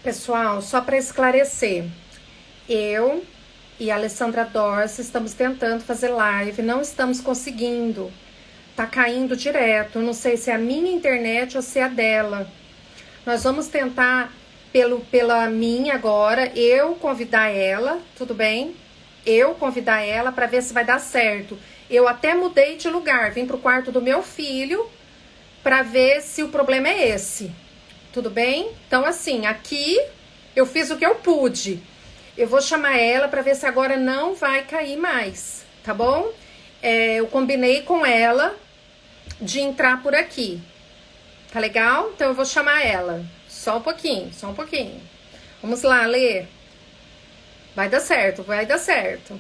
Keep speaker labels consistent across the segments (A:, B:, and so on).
A: Pessoal, só para esclarecer, eu e a Alessandra Dorce estamos tentando fazer live, não estamos conseguindo. Tá caindo direto, não sei se é a minha internet ou se é a dela. Nós vamos tentar pela minha agora, eu convidar ela, tudo bem? Eu convidar ela para ver se vai dar certo. Eu até mudei de lugar, vim pro quarto do meu filho para ver se o problema é esse. Tudo bem? Então, assim, aqui eu fiz o que eu pude. Eu vou chamar ela para ver se agora não vai cair mais, tá bom? Eu combinei com ela de entrar por aqui. Tá legal? Então eu vou chamar ela. Só um pouquinho, só um pouquinho. Vamos lá, Lê. Vai dar certo, vai dar certo.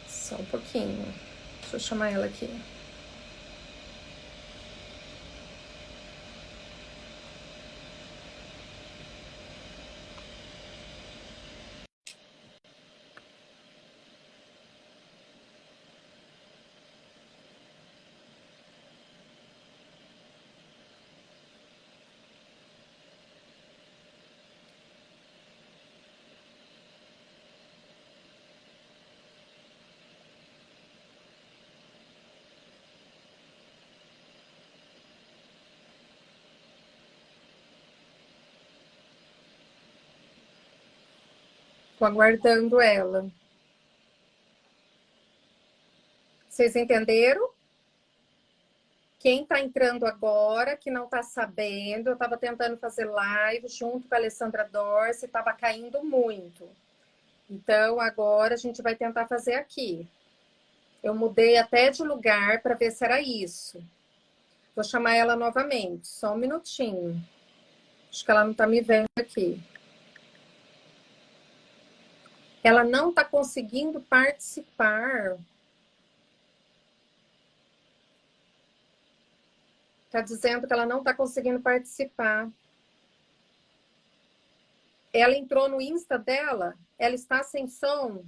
A: Só um pouquinho. Deixa eu chamar ela aqui. Tô aguardando ela. Vocês entenderam? Quem tá entrando agora, que não tá sabendo, eu tava tentando fazer live junto com a Alessandra Dorce, tava caindo muito. Então agora a gente vai tentar fazer aqui. Eu mudei até de lugar para ver se era isso. Vou chamar ela novamente, só um minutinho. Acho que ela não tá me vendo aqui. Ela não tá conseguindo participar. Tá dizendo que ela não tá conseguindo participar. Ela entrou no Insta dela, ela está sem som.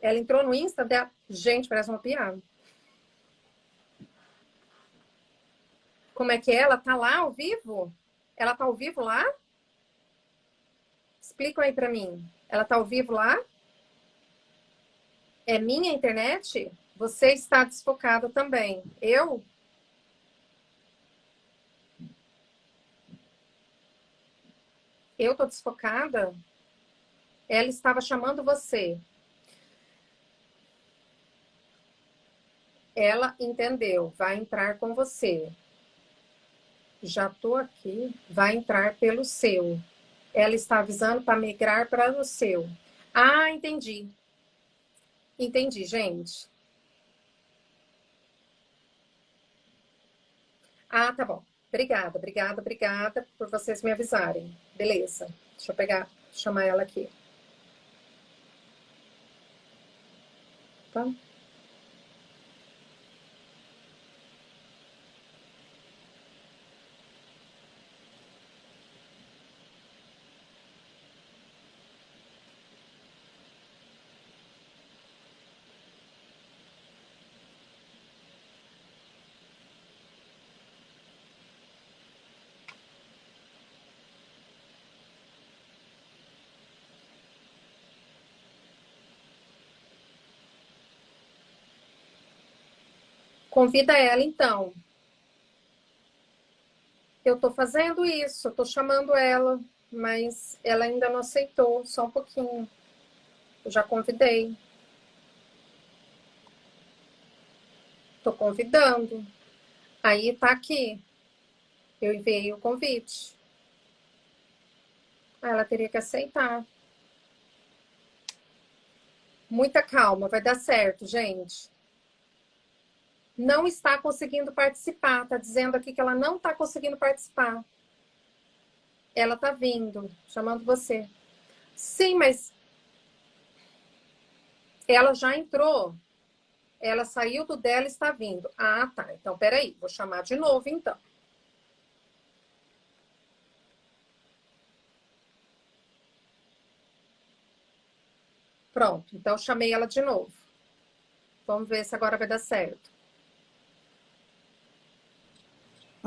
A: Ela entrou no Insta dela. Gente, parece uma piada. Como é que é? Ela tá lá ao vivo? Ela tá ao vivo lá? Explica aí pra mim. Ela tá ao vivo lá? É minha internet? Você está desfocado também. Eu? Eu tô desfocada? Ela estava chamando você. Ela entendeu. Vai entrar com você. Já tô aqui. Vai entrar pelo seu. Ela está avisando para migrar para o seu. Ah, entendi. Entendi, gente. Ah, tá bom. Obrigada, obrigada, obrigada por vocês me avisarem. Beleza. Deixa eu pegar, chamar ela aqui. Tá? Convida ela, então. Eu tô fazendo isso, eu tô chamando ela, mas ela ainda não aceitou, só um pouquinho. Eu já convidei. Tô convidando. Aí tá aqui. Eu enviei o convite. Ah, ela teria que aceitar. Muita calma, vai dar certo, gente. Não está conseguindo participar. Tá dizendo aqui que ela não tá conseguindo participar. Ela tá vindo, chamando você. Sim, mas ela já entrou. Ela saiu do dela e está vindo. Ah, tá. Então, peraí. Vou chamar de novo, então. Pronto. Então, chamei ela de novo. Vamos ver se agora vai dar certo.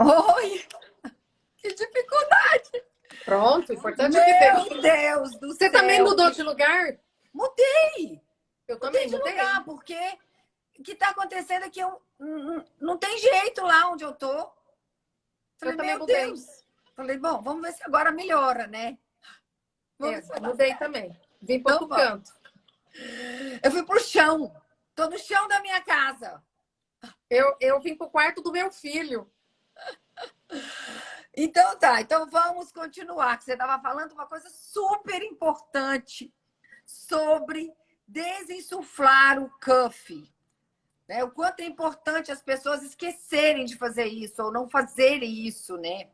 B: Oi, que dificuldade!
A: Pronto, o importante é viver.
B: Meu Deus do
A: Você também
B: céu!
A: mudou de lugar?
B: Mudei!
A: Eu
B: Mudei
A: também
B: de
A: mudei.
B: lugar, porque o que está acontecendo é que eu não tem jeito lá onde eu tô.
A: Eu
B: Falei,
A: também
B: meu
A: mudei.
B: Deus! Falei, bom, vamos ver se agora melhora, né? Vamos ver se vai dar
A: Mudei
B: certo.
A: também. Vim para
B: Então
A: outro
B: vamos.
A: canto.
B: Eu fui pro chão. Tô no chão da minha casa.
A: Eu vim para o quarto do meu filho.
B: Então tá, então vamos continuar. Que você estava falando uma coisa super importante sobre desinsuflar o cuff. Né? O quanto é importante as pessoas esquecerem de fazer isso ou não fazerem isso, né?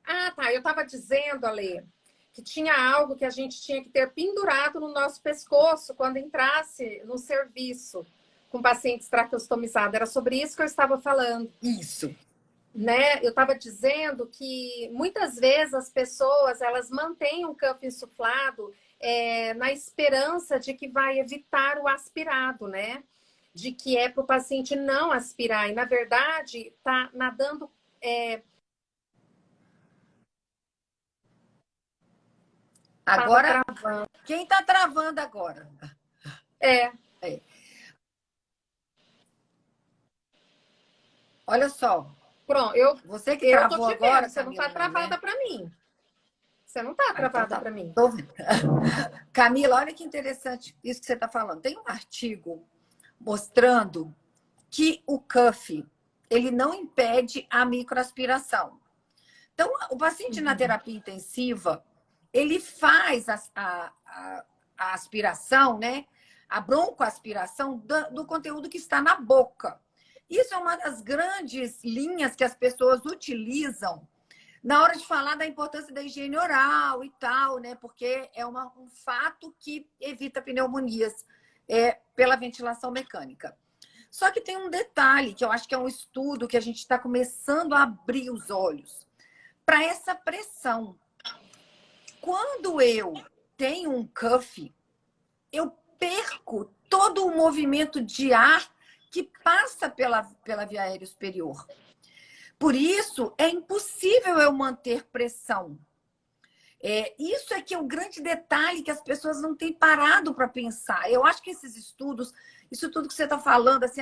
A: Ah, tá. Eu estava dizendo, Ale, que tinha algo que a gente tinha que ter pendurado no nosso pescoço quando entrasse no serviço com pacientes traqueostomizados. Era sobre isso que eu estava falando.
B: Isso.
A: Né? Eu estava dizendo que muitas vezes as pessoas elas mantêm um cuff insuflado na esperança de que vai evitar o aspirado, né? De que é para o paciente não aspirar. E, na verdade, está nadando.
B: Agora,
A: Travando.
B: quem está travando agora?
A: É.
B: Olha só.
A: Pronto,
B: Você que
A: eu tô
B: travou
A: te vendo,
B: agora,
A: você não tá
B: Camila, não,
A: travada
B: né?
A: para mim. Você não tá
B: Então
A: travada
B: tá
A: para
B: bom.
A: mim.
B: Tô vendo. Camila, olha que interessante isso que você está falando. Tem um artigo mostrando que o cuff ele não impede a microaspiração. Então, o paciente na terapia intensiva, ele faz a aspiração, né? A broncoaspiração do conteúdo que está na boca. Isso é uma das grandes linhas que as pessoas utilizam na hora de falar da importância da higiene oral e tal, né? Porque é um fato que evita pneumonias pela ventilação mecânica. Só que tem um detalhe, que eu acho que é um estudo que a gente está começando a abrir os olhos para essa pressão. Quando eu tenho um cuff, eu perco todo o movimento de ar que passa pela via aérea superior. Por isso, é impossível eu manter pressão. Isso é que é o grande detalhe que as pessoas não têm parado para pensar. Eu acho que esses estudos, isso tudo que você está falando, assim,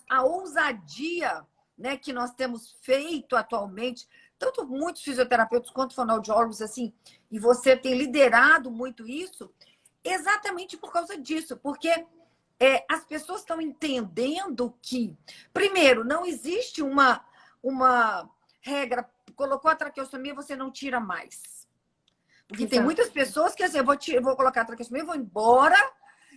B: a ousadia, né, que nós temos feito atualmente, tanto muitos fisioterapeutas quanto fonoaudiólogos, assim, e você tem liderado muito isso, exatamente por causa disso, porque as pessoas estão entendendo que, primeiro, não existe uma regra, colocou a traqueostomia, você não tira mais. Porque tem muitas pessoas que assim, eu vou colocar a traqueostomia, eu vou embora,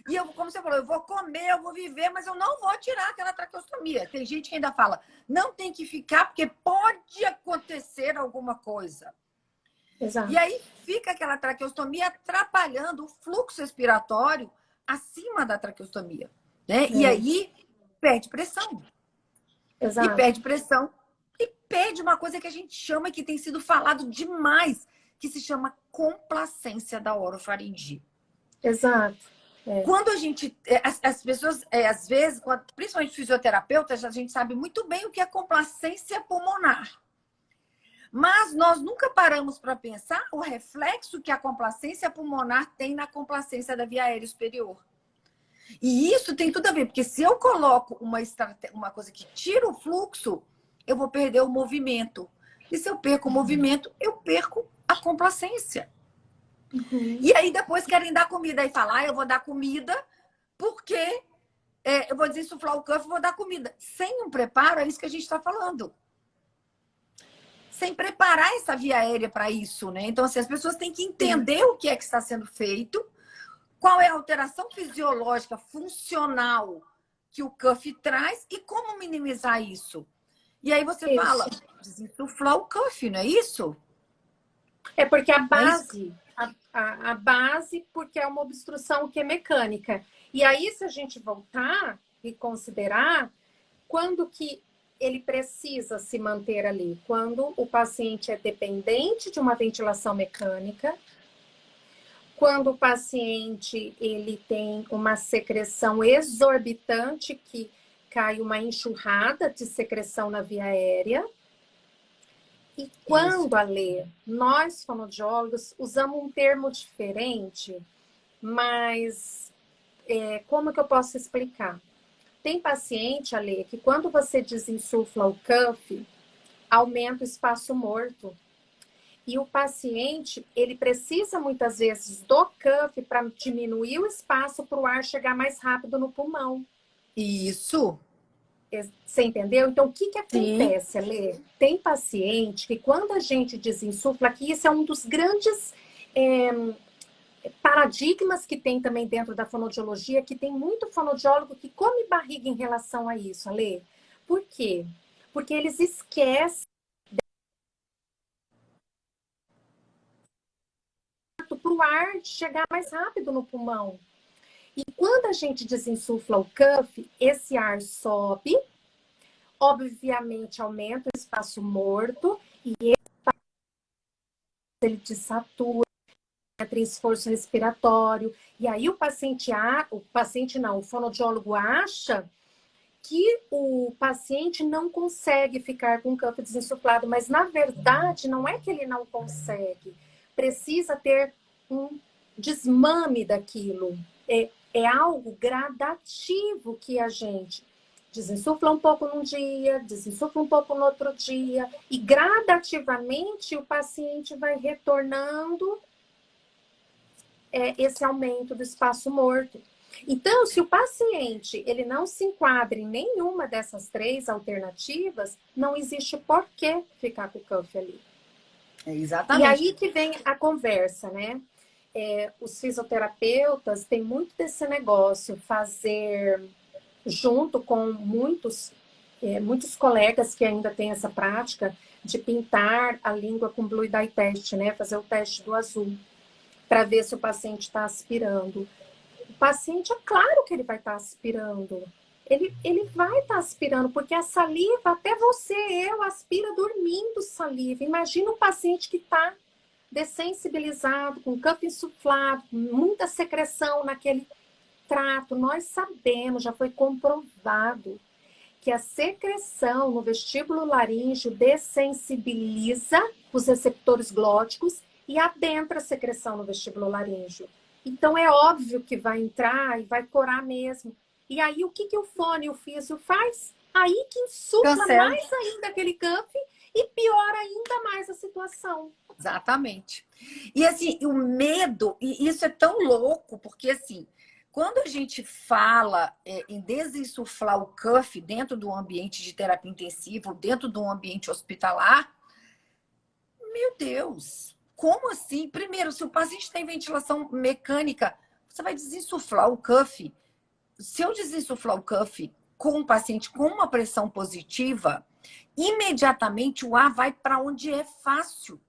B: e eu, como você falou, eu vou comer, eu vou viver, mas eu não vou tirar aquela traqueostomia. Tem gente que ainda fala, não tem que ficar, porque pode acontecer alguma coisa.
A: Exato.
B: E aí fica aquela traqueostomia atrapalhando o fluxo respiratório acima da traqueostomia. Né? E aí perde pressão.
A: Exato.
B: E perde pressão. E perde uma coisa que a gente chama, que tem sido falado demais, que se chama complacência da orofaringe.
A: Exato.
B: Quando a gente... As pessoas, às vezes, principalmente fisioterapeutas, a gente sabe muito bem o que é complacência pulmonar. Mas nós nunca paramos para pensar o reflexo que a complacência pulmonar tem na complacência da via aérea superior. E isso tem tudo a ver, porque se eu coloco uma coisa que tira o fluxo, eu vou perder o movimento. E se eu perco o movimento, eu perco a complacência. E aí depois querem dar comida e falar, eu vou dar comida porque eu vou desinsuflar o cuff e vou dar comida. Sem um preparo, é isso que a gente está falando. Sem preparar essa via aérea para isso, né? Então, assim, as pessoas têm que entender o que é que está sendo feito, qual é a alteração fisiológica, funcional que o cuff traz e como minimizar isso. E aí você fala, desinsuflar o cuff, não é isso?
A: É porque a base, a base, porque é uma obstrução que é mecânica. E aí, se a gente voltar e considerar, quando que ele precisa se manter ali? Quando o paciente é dependente de uma ventilação mecânica, quando o paciente ele tem uma secreção exorbitante, que cai uma enxurrada de secreção na via aérea, E
B: Isso.
A: quando, Ale, nós fonoaudiólogos usamos um termo diferente, mas como que eu posso explicar? Tem paciente, Ale, que quando você desinsufla o cuff, aumenta o espaço morto. E o paciente, ele precisa muitas vezes do cuff para diminuir o espaço para o ar chegar mais rápido no pulmão.
B: Isso.
A: Você entendeu? Então, o que que
B: Sim.
A: acontece, Alê? Tem paciente que quando a gente desinsufla, que isso é um dos grandes paradigmas que tem também dentro da fonoaudiologia, que tem muito fonoaudiólogo que come barriga em relação a isso, Alê. Por quê? Porque eles esquecem para o ar chegar mais rápido no pulmão. E quando a gente desinsufla o cuff, esse ar sobe, obviamente aumenta o espaço morto e ele desatura, entra em esforço respiratório. E aí o fonoaudiólogo acha que o paciente não consegue ficar com o cuff desinsuflado, mas na verdade não é que ele não consegue. Precisa ter um desmame daquilo. É algo gradativo que a gente desinsufla um pouco num dia, desinsufla um pouco no outro dia, e gradativamente o paciente vai retornando esse aumento do espaço morto. Então, se o paciente ele não se enquadra em nenhuma dessas três alternativas, não existe por que ficar com o cuff ali. E
B: Exatamente.
A: aí que vem a conversa, né? Os fisioterapeutas têm muito desse negócio, fazer junto com muitos colegas que ainda têm essa prática de pintar a língua com blue dye test, né? Fazer o teste do azul, para ver se o paciente está aspirando. O paciente, é claro que ele vai estar aspirando. Ele vai estar aspirando, porque a saliva, até você, eu, aspira dormindo saliva. Imagina um paciente que está dessensibilizado, com cuff insuflado, muita secreção naquele trato. Nós sabemos, já foi comprovado, que a secreção no vestíbulo laríngeo dessensibiliza os receptores glóticos e adentra a secreção no vestíbulo laríngeo. Então é óbvio que vai entrar e vai corar mesmo. E aí o que, que o fone e o físio faz? Aí que insufla
B: Cancela.
A: mais ainda aquele cuff e piora ainda mais a situação.
B: Exatamente. E assim, o medo, e isso é tão louco, porque assim, quando a gente fala em desinsuflar o cuff dentro do ambiente de terapia intensiva, dentro do ambiente hospitalar, meu Deus, como assim? Primeiro, se o paciente tem ventilação mecânica, você vai desinsuflar o cuff. Se eu desinsuflar o cuff com um paciente com uma pressão positiva, imediatamente o ar vai para onde é fácil.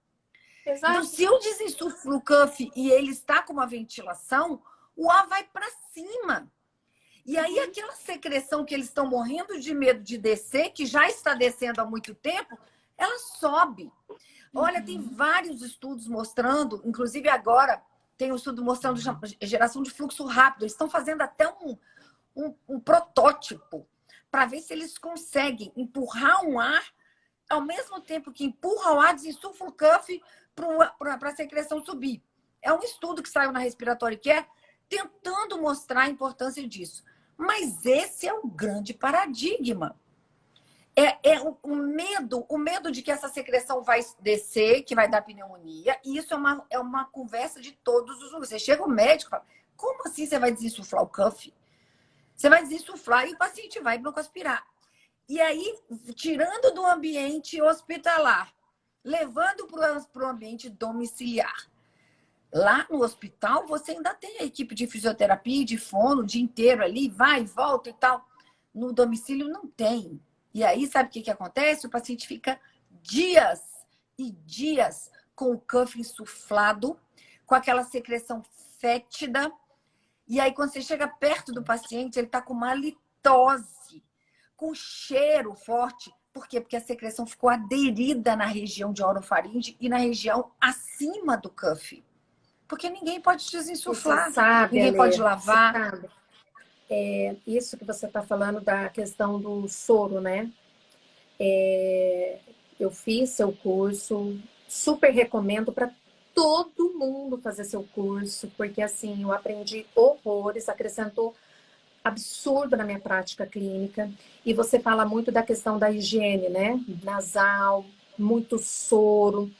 A: Exato.
B: Então, se eu desinsuflo o cuff e ele está com uma ventilação, o ar vai para cima. E aí, aquela secreção que eles estão morrendo de medo de descer, que já está descendo há muito tempo, ela sobe. Olha, tem vários estudos mostrando, inclusive agora tem um estudo mostrando geração de fluxo rápido. Eles estão fazendo até um protótipo para ver se eles conseguem empurrar um ar, ao mesmo tempo que empurra o ar, desinsufla o cuff para a secreção subir. É um estudo que saiu na Respiratory Care tentando mostrar a importância disso. Mas esse é o grande paradigma. O medo de que essa secreção vai descer, que vai dar pneumonia, e isso é uma conversa de todos os lugares. Você chega o médico e fala, como assim você vai desinsuflar o cuff? Você vai desinsuflar e o paciente vai broncoaspirar. E aí, tirando do ambiente hospitalar, levando para o ambiente domiciliar. Lá no hospital, você ainda tem a equipe de fisioterapia, de fono, o dia inteiro ali, vai e volta e tal. No domicílio, não tem. E aí, sabe o que acontece? O paciente fica dias e dias com o cuff insuflado, com aquela secreção fétida. E aí, quando você chega perto do paciente, ele está com uma halitose, com cheiro forte. Por quê? Porque a secreção ficou aderida na região de orofaringe e na região acima do cuff. Porque ninguém pode desinsuflar, ninguém pode lavar.
A: Isso que você está falando da questão do soro, né? Eu fiz seu curso, super recomendo para todo mundo fazer seu curso, porque assim, eu aprendi horrores, acrescentou absurdo na minha prática clínica. E você fala muito da questão da higiene, né? Nasal, muito soro.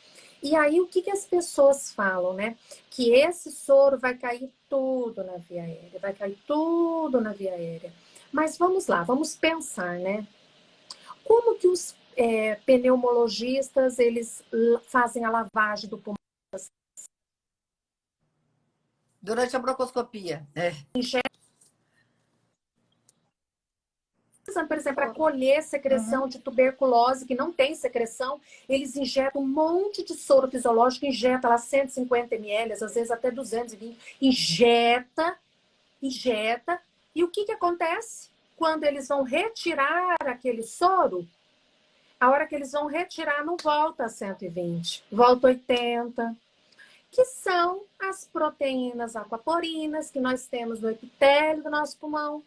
A: E aí, o que, que as pessoas falam, né? Que esse soro vai cair tudo na via aérea, vai cair tudo na via aérea. Mas vamos lá, vamos pensar, né? Como que os pneumologistas, eles fazem a lavagem do pulmão?
B: Durante a broncoscopia.
A: Por exemplo, para colher secreção de tuberculose, que não tem secreção, eles injetam um monte de soro fisiológico, injeta lá 150 ml, às vezes até 220, injeta. E o que, que acontece? Quando eles vão retirar aquele soro, a hora que eles vão retirar, não volta a 120, volta 80, que são as proteínas aquaporinas que nós temos no epitélio do nosso pulmão,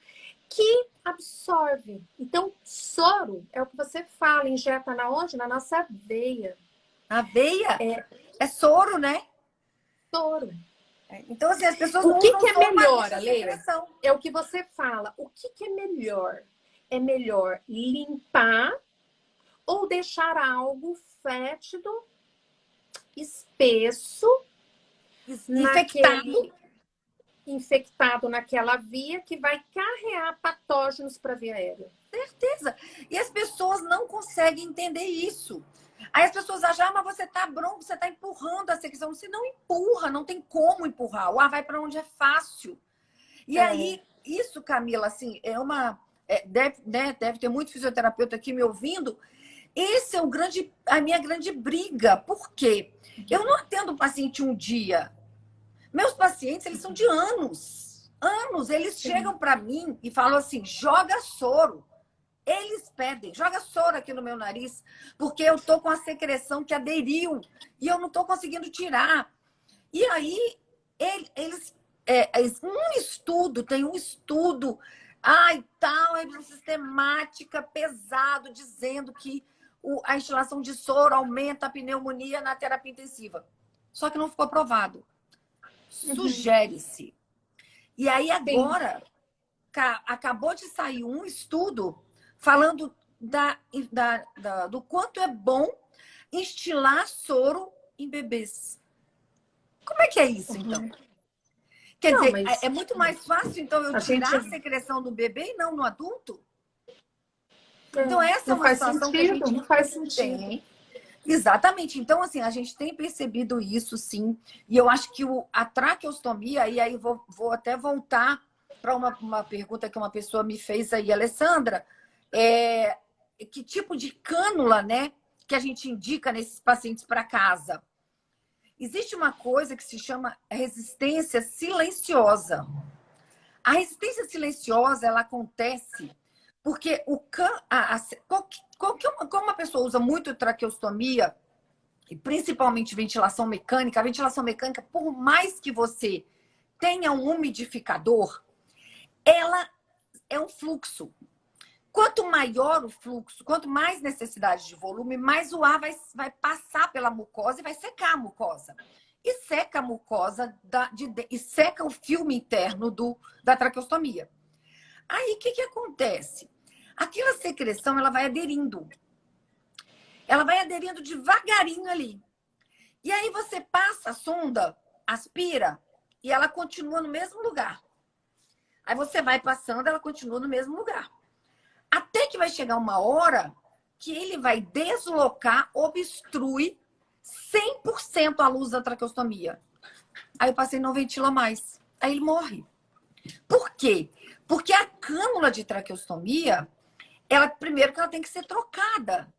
A: que absorve. Então, soro é o que você fala, injeta na onde? Na nossa veia.
B: A veia é soro, né?
A: Soro.
B: Então, assim, as pessoas
A: O
B: não
A: que
B: usam
A: que é
B: soro,
A: melhor,
B: mas
A: Ale?
B: secreção.
A: É o que você fala. O que que é melhor? É melhor limpar ou deixar algo fétido, espesso,
B: Infectado.
A: infectado naquela via que vai carrear patógenos para a via aérea.
B: Certeza. E as pessoas não conseguem entender isso. Aí as pessoas acham, mas você tá bronco, você tá empurrando a secreção. Você não empurra, não tem como empurrar. O ar vai para onde é fácil. E aí, isso, Camila, assim, deve ter muito fisioterapeuta aqui me ouvindo. Esse é a minha grande briga. Por quê? Eu não atendo o paciente um dia. Meus pacientes, eles são de anos. Anos. Eles chegam para mim e falam assim, joga soro. Eles pedem, joga soro aqui no meu nariz, porque eu tô com a secreção que aderiu e eu não tô conseguindo tirar. E aí, tem um estudo, tal, é sistemática, pesado, dizendo que a instilação de soro aumenta a pneumonia na terapia intensiva. Só que não ficou provado. Sugere-se. E aí, agora, acabou de sair um estudo falando do quanto é bom instilar soro em bebês. Como é que é isso, então? Quer dizer, é muito mais fácil, então, eu tirar a secreção do bebê e não no adulto? Então, essa é uma situação que a gente
A: não faz sentido.
B: tem. Exatamente. Então, assim, a gente tem percebido isso, sim. E eu acho que a traqueostomia, e aí vou até voltar para uma pergunta que uma pessoa me fez aí, Alessandra, que tipo de cânula, né, que a gente indica nesses pacientes para casa? Existe uma coisa que se chama resistência silenciosa. A resistência silenciosa, ela acontece porque como uma pessoa usa muito traqueostomia, e principalmente ventilação mecânica, a ventilação mecânica, por mais que você tenha um umidificador, ela é um fluxo. Quanto maior o fluxo, quanto mais necessidade de volume, mais o ar vai passar pela mucosa e vai secar a mucosa. E seca a mucosa e seca o filme interno da traqueostomia. Aí, o que acontece? Aquela secreção, ela vai aderindo. Ela vai aderindo devagarinho ali. E aí você passa a sonda, aspira, e ela continua no mesmo lugar. Aí você vai passando, ela continua no mesmo lugar. Até que vai chegar uma hora que ele vai deslocar, obstrui 100% a luz da traqueostomia. Aí o paciente não ventila mais. Aí ele morre. Por quê? Porque a cânula de traqueostomia, primeiro que ela tem que ser trocada.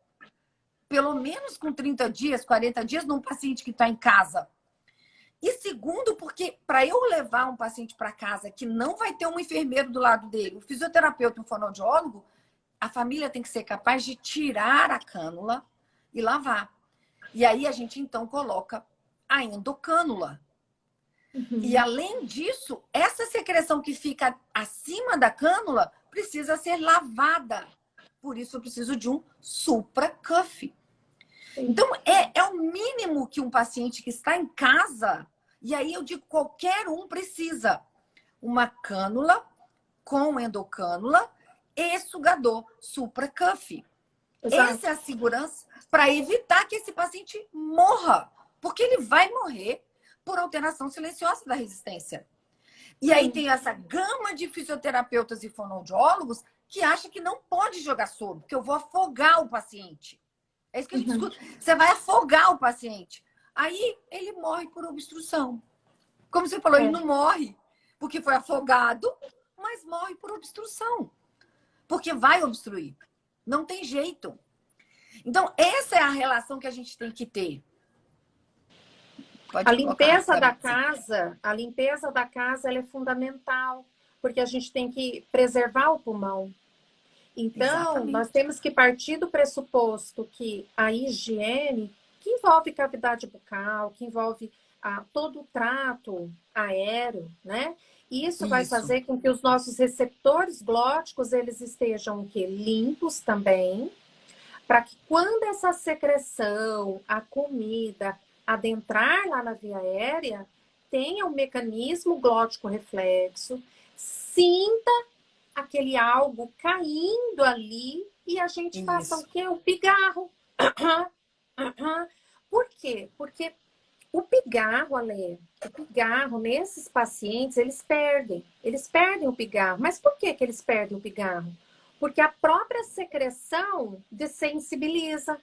B: Pelo menos com 30 dias, 40 dias, num paciente que está em casa. E segundo, porque para eu levar um paciente para casa que não vai ter um enfermeiro do lado dele, um fisioterapeuta, um fonoaudiólogo, a família tem que ser capaz de tirar a cânula e lavar. E aí a gente, então, coloca a endocânula. E, além disso, essa secreção que fica acima da cânula precisa ser lavada. Por isso, eu preciso de um supracuff. Então, é o mínimo que um paciente que está em casa, e aí eu digo, qualquer um precisa. Uma cânula com endocânula e sugador supra-cuff. Essa é a segurança para evitar que esse paciente morra, porque ele vai morrer por alteração silenciosa da resistência. E aí tem essa gama de fisioterapeutas e fonoaudiólogos que acha que não pode jogar soro, porque eu vou afogar o paciente. É isso que a gente escuta. Você vai afogar o paciente. Aí ele morre por obstrução. Como você falou, ele não morre porque foi afogado, mas morre por obstrução. Porque vai obstruir. Não tem jeito. Então, essa é a relação que a gente tem que ter.
A: A limpeza da casa, ela é fundamental, porque a gente tem que preservar o pulmão. Então, exatamente, nós temos que partir do pressuposto que a higiene, que envolve cavidade bucal, que envolve todo o trato aéreo, né? Isso vai fazer com que os nossos receptores glóticos, eles estejam o quê? Limpos também, para que quando essa secreção, a comida, adentrar lá na via aérea, tenha um mecanismo glótico reflexo, sinta aquele algo caindo ali e a gente faça o quê? O pigarro. Por quê? Porque o pigarro, Ale, o pigarro, nesses pacientes, eles perdem o pigarro. Mas por que eles perdem o pigarro? Porque a própria secreção desensibiliza.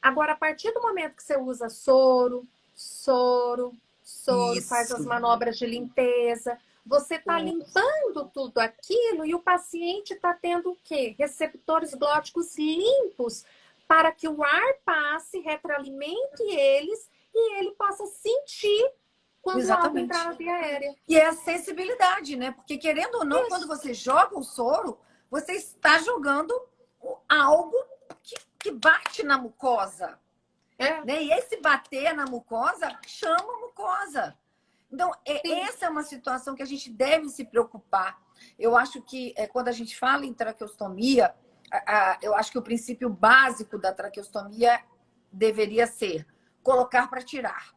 A: Agora, a partir do momento que você usa soro, faz as manobras de limpeza, você está limpando tudo aquilo e o paciente está tendo o quê? Receptores glóticos limpos para que o ar passe, retroalimente eles e ele possa sentir quando o algo entrar na via aérea.
B: E é a sensibilidade, né? Porque, querendo ou não, quando você joga o soro, você está jogando algo que bate na mucosa. Né? E esse bater na mucosa chama a mucosa. Então, essa é uma situação que a gente deve se preocupar. Eu acho que quando a gente fala em traqueostomia, eu acho que o princípio básico da traqueostomia deveria ser colocar para tirar.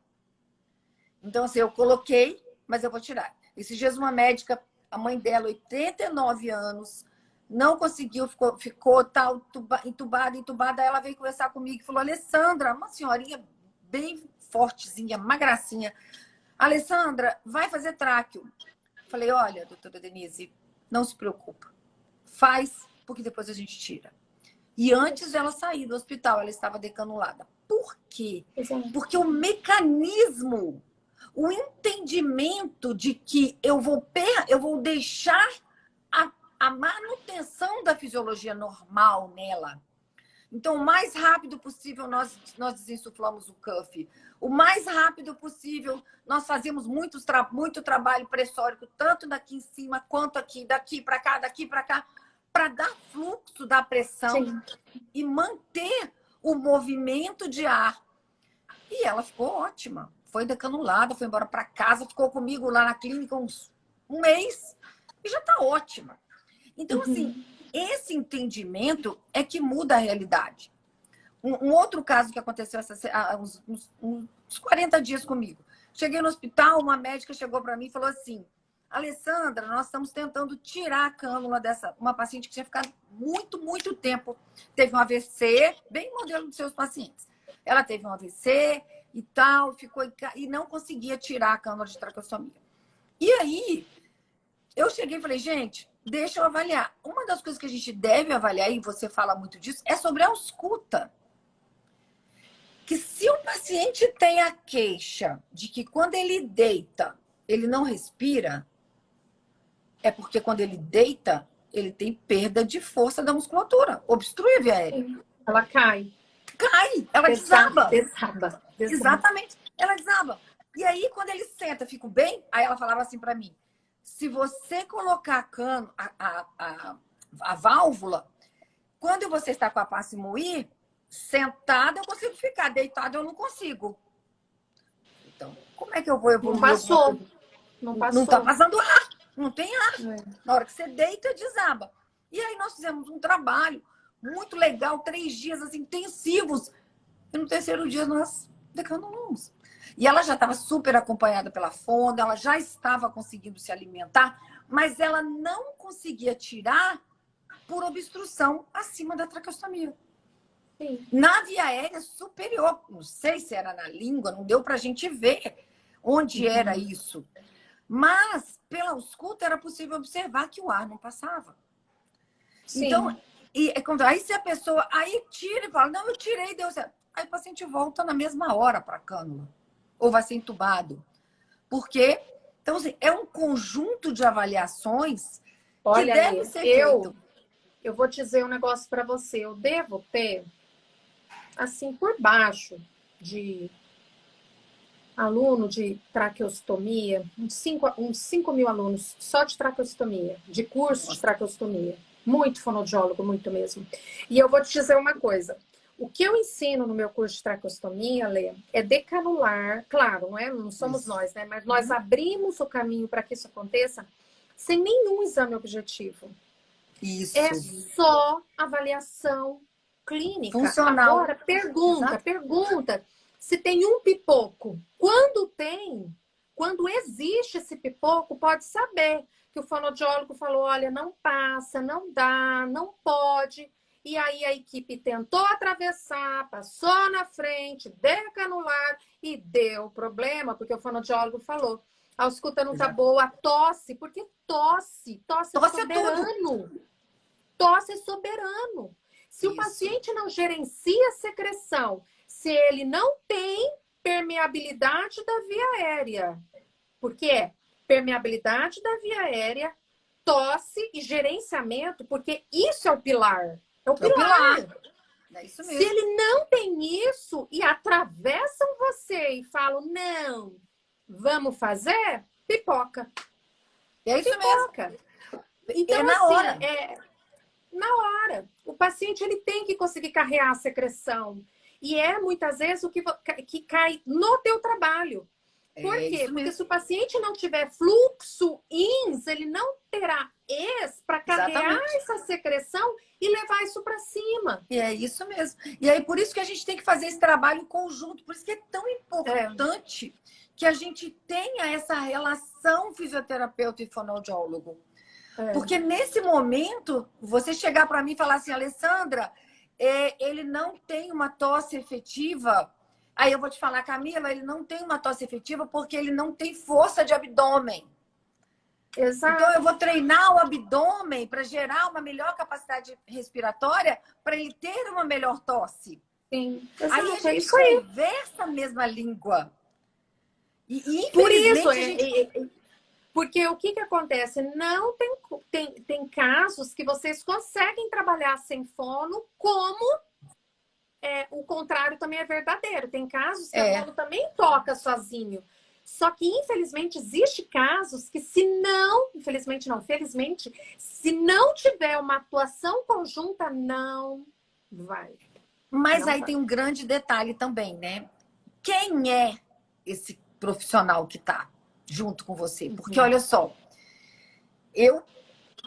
B: Então, assim, eu coloquei, mas eu vou tirar. Esses dias uma médica, a mãe dela, 89 anos, não conseguiu, ficou tal, entubada. Aí ela veio conversar comigo e falou, Alessandra, uma senhorinha bem fortezinha, magracinha. Alessandra, vai fazer tráqueo. Falei, olha, doutora Denise, não se preocupa. Faz, porque depois a gente tira. E antes dela sair do hospital, ela estava decanulada. Por quê? Porque o mecanismo, o entendimento de que eu vou deixar a manutenção da fisiologia normal nela. Então, o mais rápido possível, nós desinsuflamos o cuff. O mais rápido possível, nós fazemos muito trabalho pressórico, tanto daqui em cima, quanto aqui, daqui para cá, para dar fluxo da pressão e manter o movimento de ar. E ela ficou ótima. Foi decanulada, foi embora para casa, ficou comigo lá na clínica um mês e já está ótima. Então, assim, esse entendimento é que muda a realidade. Um outro caso que aconteceu há uns 40 dias comigo. Cheguei no hospital, uma médica chegou para mim e falou assim, Alessandra, nós estamos tentando tirar a cânula uma paciente que tinha ficado muito tempo. Teve um AVC, bem modelo dos seus pacientes. Ela teve um AVC e tal, e não conseguia tirar a cânula de traqueostomia. E aí, eu cheguei e falei, gente, deixa eu avaliar. Uma das coisas que a gente deve avaliar, e você fala muito disso, é sobre a ausculta. Que se o paciente tem a queixa de que quando ele deita, ele não respira, é porque quando ele deita, ele tem perda de força da musculatura. Obstrui a via aérea.
A: Ela cai.
B: Ela desaba.
A: Desaba.
B: Exatamente. Ela desaba. E aí, quando ele senta, fica bem, aí ela falava assim para mim, se você colocar a válvula, quando você está com a passe moir, sentada eu consigo ficar, deitada eu não consigo. Então, como é que eu vou evoluir?
A: Não
B: está passando ar, não tem ar. Na hora que você deita, desaba. E aí nós fizemos um trabalho muito legal, 3 dias assim, intensivos, E no terceiro dia nós decanulamos. E ela já estava super acompanhada pela fono, ela já estava conseguindo se alimentar, mas ela não conseguia tirar por obstrução acima da traqueostomia.
A: Sim.
B: Na via aérea superior, não sei se era na língua, não deu para a gente ver onde era isso. Mas, pela ausculta, era possível observar que o ar não passava.
A: Sim.
B: Então, aí se a pessoa aí tira e fala, não, eu tirei, deu certo. Aí o paciente volta na mesma hora para a cânula. Ou vai ser entubado. Porque, então, assim, é um conjunto de avaliações que
A: Olha,
B: deve
A: Lê,
B: ser feito.
A: eu vou dizer um negócio para você. Eu devo ter, assim, por baixo de aluno de traqueostomia, uns 5 mil alunos só de traqueostomia, de curso de traqueostomia. Muito fonoaudiólogo, muito mesmo. E eu vou te dizer uma coisa. O que eu ensino no meu curso de traqueostomia, Lê, é decanular. Claro, não somos
B: Isso.
A: nós, né? Mas nós abrimos o caminho para que isso aconteça sem nenhum exame objetivo.
B: Isso.
A: É só avaliação clínica.
B: Funcional.
A: Agora, pergunta se tem um pipoco. Quando existe esse pipoco, pode saber que o fonoaudiólogo falou, olha, não passa, não dá, não pode. E aí a equipe tentou atravessar, passou na frente, decanular e deu problema, porque o fonoaudiólogo falou, a ausculta não tá boa, tosse, porque tosse é soberano. Tosse é soberano. Se o paciente não gerencia a secreção, se ele não tem permeabilidade da via aérea, porque é permeabilidade da via aérea, tosse e gerenciamento, porque isso é o pilar. É o pilar.
B: É isso mesmo.
A: Se ele não tem isso e atravessam você e falam, não, vamos fazer, pipoca.
B: É isso
A: pipoca.
B: mesmo.
A: Então,
B: na
A: assim,
B: hora.
A: Na hora. O paciente ele tem que conseguir carrear a secreção. E é muitas vezes o que cai no teu trabalho. Por quê? Porque se o paciente não tiver fluxo ins, ele não terá ex para carregar essa secreção e levar isso para cima.
B: E é isso mesmo. E aí, por isso que a gente tem que fazer esse trabalho em conjunto. Por isso que é tão importante que a gente tenha essa relação fisioterapeuta e fonoaudiólogo. Porque nesse momento, você chegar para mim e falar assim, Alessandra, ele não tem uma tosse efetiva. Aí eu vou te falar, Camila, ele não tem uma tosse efetiva porque ele não tem força de abdômen.
A: Exato.
B: Então eu vou treinar o abdômen para gerar uma melhor capacidade respiratória para ele ter uma melhor tosse.
A: Sim,
B: aí a gente conversa a mesma língua. E infelizmente
A: por isso, porque o que acontece? Não tem casos que vocês conseguem trabalhar sem fono, como o contrário também é verdadeiro. Tem casos que a fono também toca sozinho. Só que, infelizmente, existe casos que felizmente, se não tiver uma atuação conjunta, não vai.
B: Mas aí tem um grande detalhe também, né? Quem é esse profissional que está junto com você? Porque, olha só, eu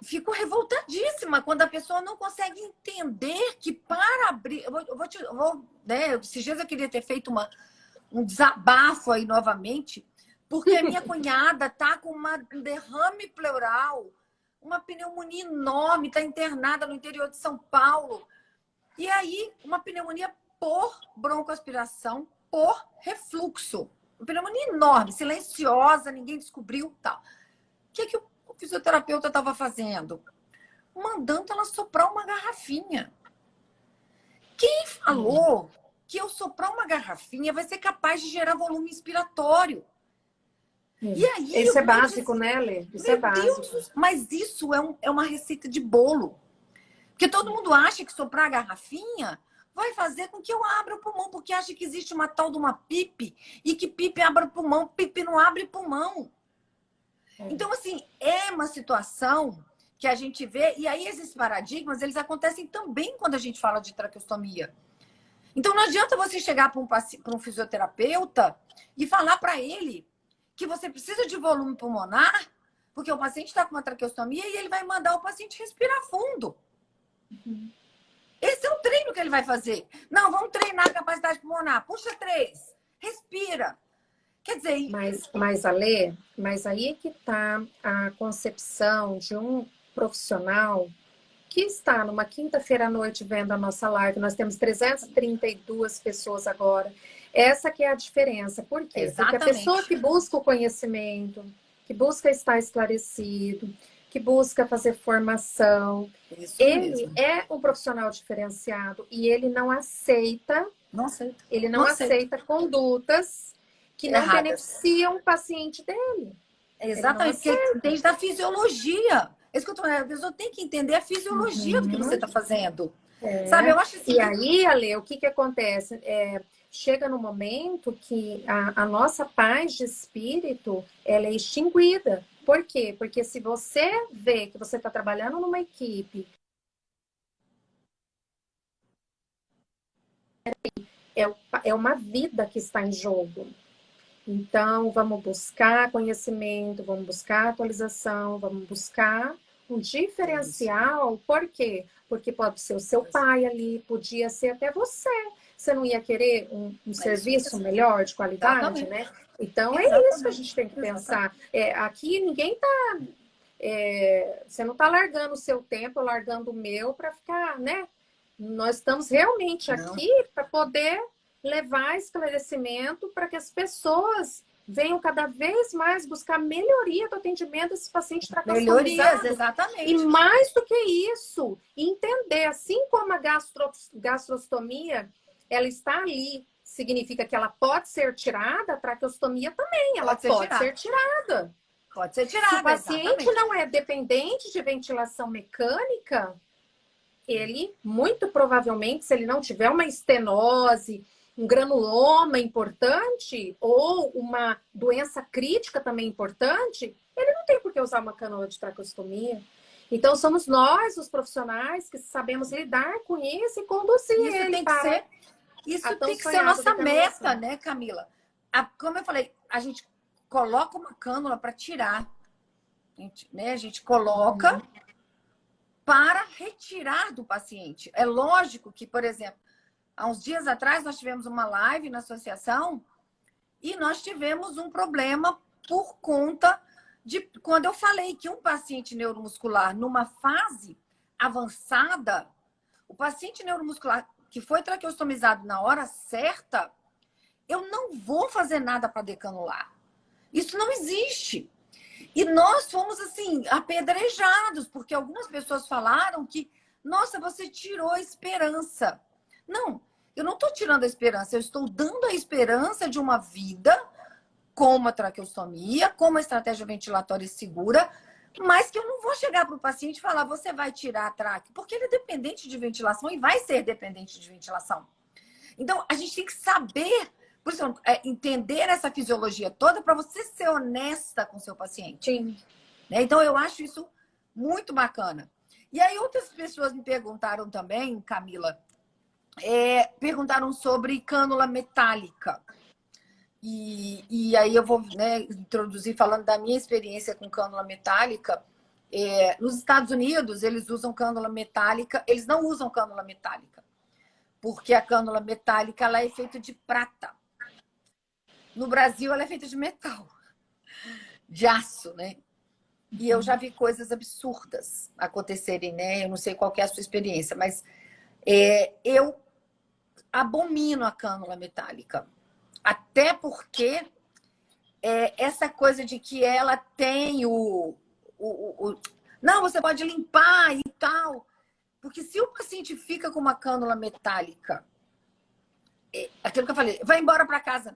B: fico revoltadíssima quando a pessoa não consegue entender que para abrir... esses dias eu queria ter feito um desabafo aí novamente, porque a minha cunhada tá com um derrame pleural, uma pneumonia enorme, está internada no interior de São Paulo. E aí, uma pneumonia por broncoaspiração, por refluxo. Uma pneumonia enorme, silenciosa, ninguém descobriu, tal. O que o fisioterapeuta estava fazendo? Mandando ela soprar uma garrafinha. Quem falou que eu soprar uma garrafinha vai ser capaz de gerar volume inspiratório? E aí,
A: isso é básico, né, Lê? Isso é básico.
B: Deus, mas isso é uma receita de bolo. Porque todo mundo acha que soprar a garrafinha vai fazer com que eu abra o pulmão, porque acha que existe uma tal de uma PIP e que PIP abre o pulmão, PIP não abre pulmão. Então, assim, é uma situação que a gente vê, e aí esses paradigmas, eles acontecem também quando a gente fala de traqueostomia. Então, não adianta você chegar para um fisioterapeuta e falar para ele que você precisa de volume pulmonar, porque o paciente está com uma traqueostomia e ele vai mandar o paciente respirar fundo. Esse é o treino que ele vai fazer. Não, vamos treinar a capacidade pulmonar. Puxa 3. Respira. Quer dizer...
A: Ale, mas aí é que está a concepção de um profissional que está numa quinta-feira à noite vendo a nossa live. Nós temos 332 pessoas agora. Essa que é a diferença. Por quê?
B: Exatamente.
A: Porque a pessoa que busca o conhecimento, que busca estar esclarecido, que busca fazer formação, ele é um profissional diferenciado e ele não aceita, ele não aceita condutas que não beneficiam o paciente dele.
B: Exatamente, porque desde a fisiologia. É isso que eu tô falando, a pessoa tem que entender a fisiologia do que você está fazendo. Sabe, eu acho assim.
A: E aí, Ale, o que acontece? Chega no momento que a nossa paz de espírito ela é extinguida. Por quê? Porque se você vê que você está trabalhando numa equipe, é uma vida que está em jogo. Então, vamos buscar conhecimento, vamos buscar atualização, vamos buscar um diferencial. Por quê? Porque pode ser o seu pai ali, podia ser até você. Você não ia querer um serviço melhor, de qualidade, né? Então, é isso que a gente tem que pensar. Aqui ninguém está... você não está largando o seu tempo, largando o meu para ficar, né? Nós estamos realmente aqui para poder levar esclarecimento para que as pessoas venham cada vez mais buscar melhoria do atendimento desse paciente tracostomizado.
B: Melhorias, exatamente.
A: E mais do que isso, entender, assim como a gastrostomia, ela está ali, significa que ela pode ser tirada, a traqueostomia também, ela pode ser tirada.
B: Pode ser tirada,
A: se o paciente não é dependente de ventilação mecânica, ele, muito provavelmente, se ele não tiver uma estenose, um granuloma importante ou uma doença crítica também importante, ele não tem por que usar uma cânula de traqueostomia. Então, somos nós, os profissionais, que sabemos lidar com isso e conduzir ele para...
B: Isso tem que ser a nossa meta, né, Camila? Como eu falei, a gente coloca uma cânula para tirar. A gente coloca para retirar do paciente. É lógico que, por exemplo, há uns dias atrás nós tivemos uma live na associação e nós tivemos um problema por conta de quando eu falei que um paciente neuromuscular numa fase avançada, o paciente neuromuscular que foi traqueostomizado na hora certa, eu não vou fazer nada para decanular. Isso não existe. E nós fomos, assim, apedrejados, porque algumas pessoas falaram que, nossa, você tirou a esperança. Não, eu não estou tirando a esperança, eu estou dando a esperança de uma vida com uma traqueostomia, com uma estratégia ventilatória segura, mas que eu não vou chegar para o paciente e falar, você vai tirar a traque, porque ele é dependente de ventilação e vai ser dependente de ventilação. Então, a gente tem que saber, por isso, entender essa fisiologia toda para você ser honesta com o seu paciente.
A: Sim.
B: Então, eu acho isso muito bacana. E aí, outras pessoas me perguntaram também, Camila, perguntaram sobre cânula metálica. E aí eu vou, né, introduzir falando da minha experiência com cânula metálica. Nos Estados Unidos, eles usam cânula metálica, eles não usam cânula metálica, porque a cânula metálica ela é feita de prata. No Brasil, ela é feita de metal, de aço, né? E eu já vi coisas absurdas acontecerem, né? Eu não sei qual que é a sua experiência, mas eu abomino a cânula metálica. Até porque essa coisa de que ela tem não, você pode limpar e tal. Porque se o paciente fica com uma cânula metálica, aquilo que eu falei, vai embora para casa.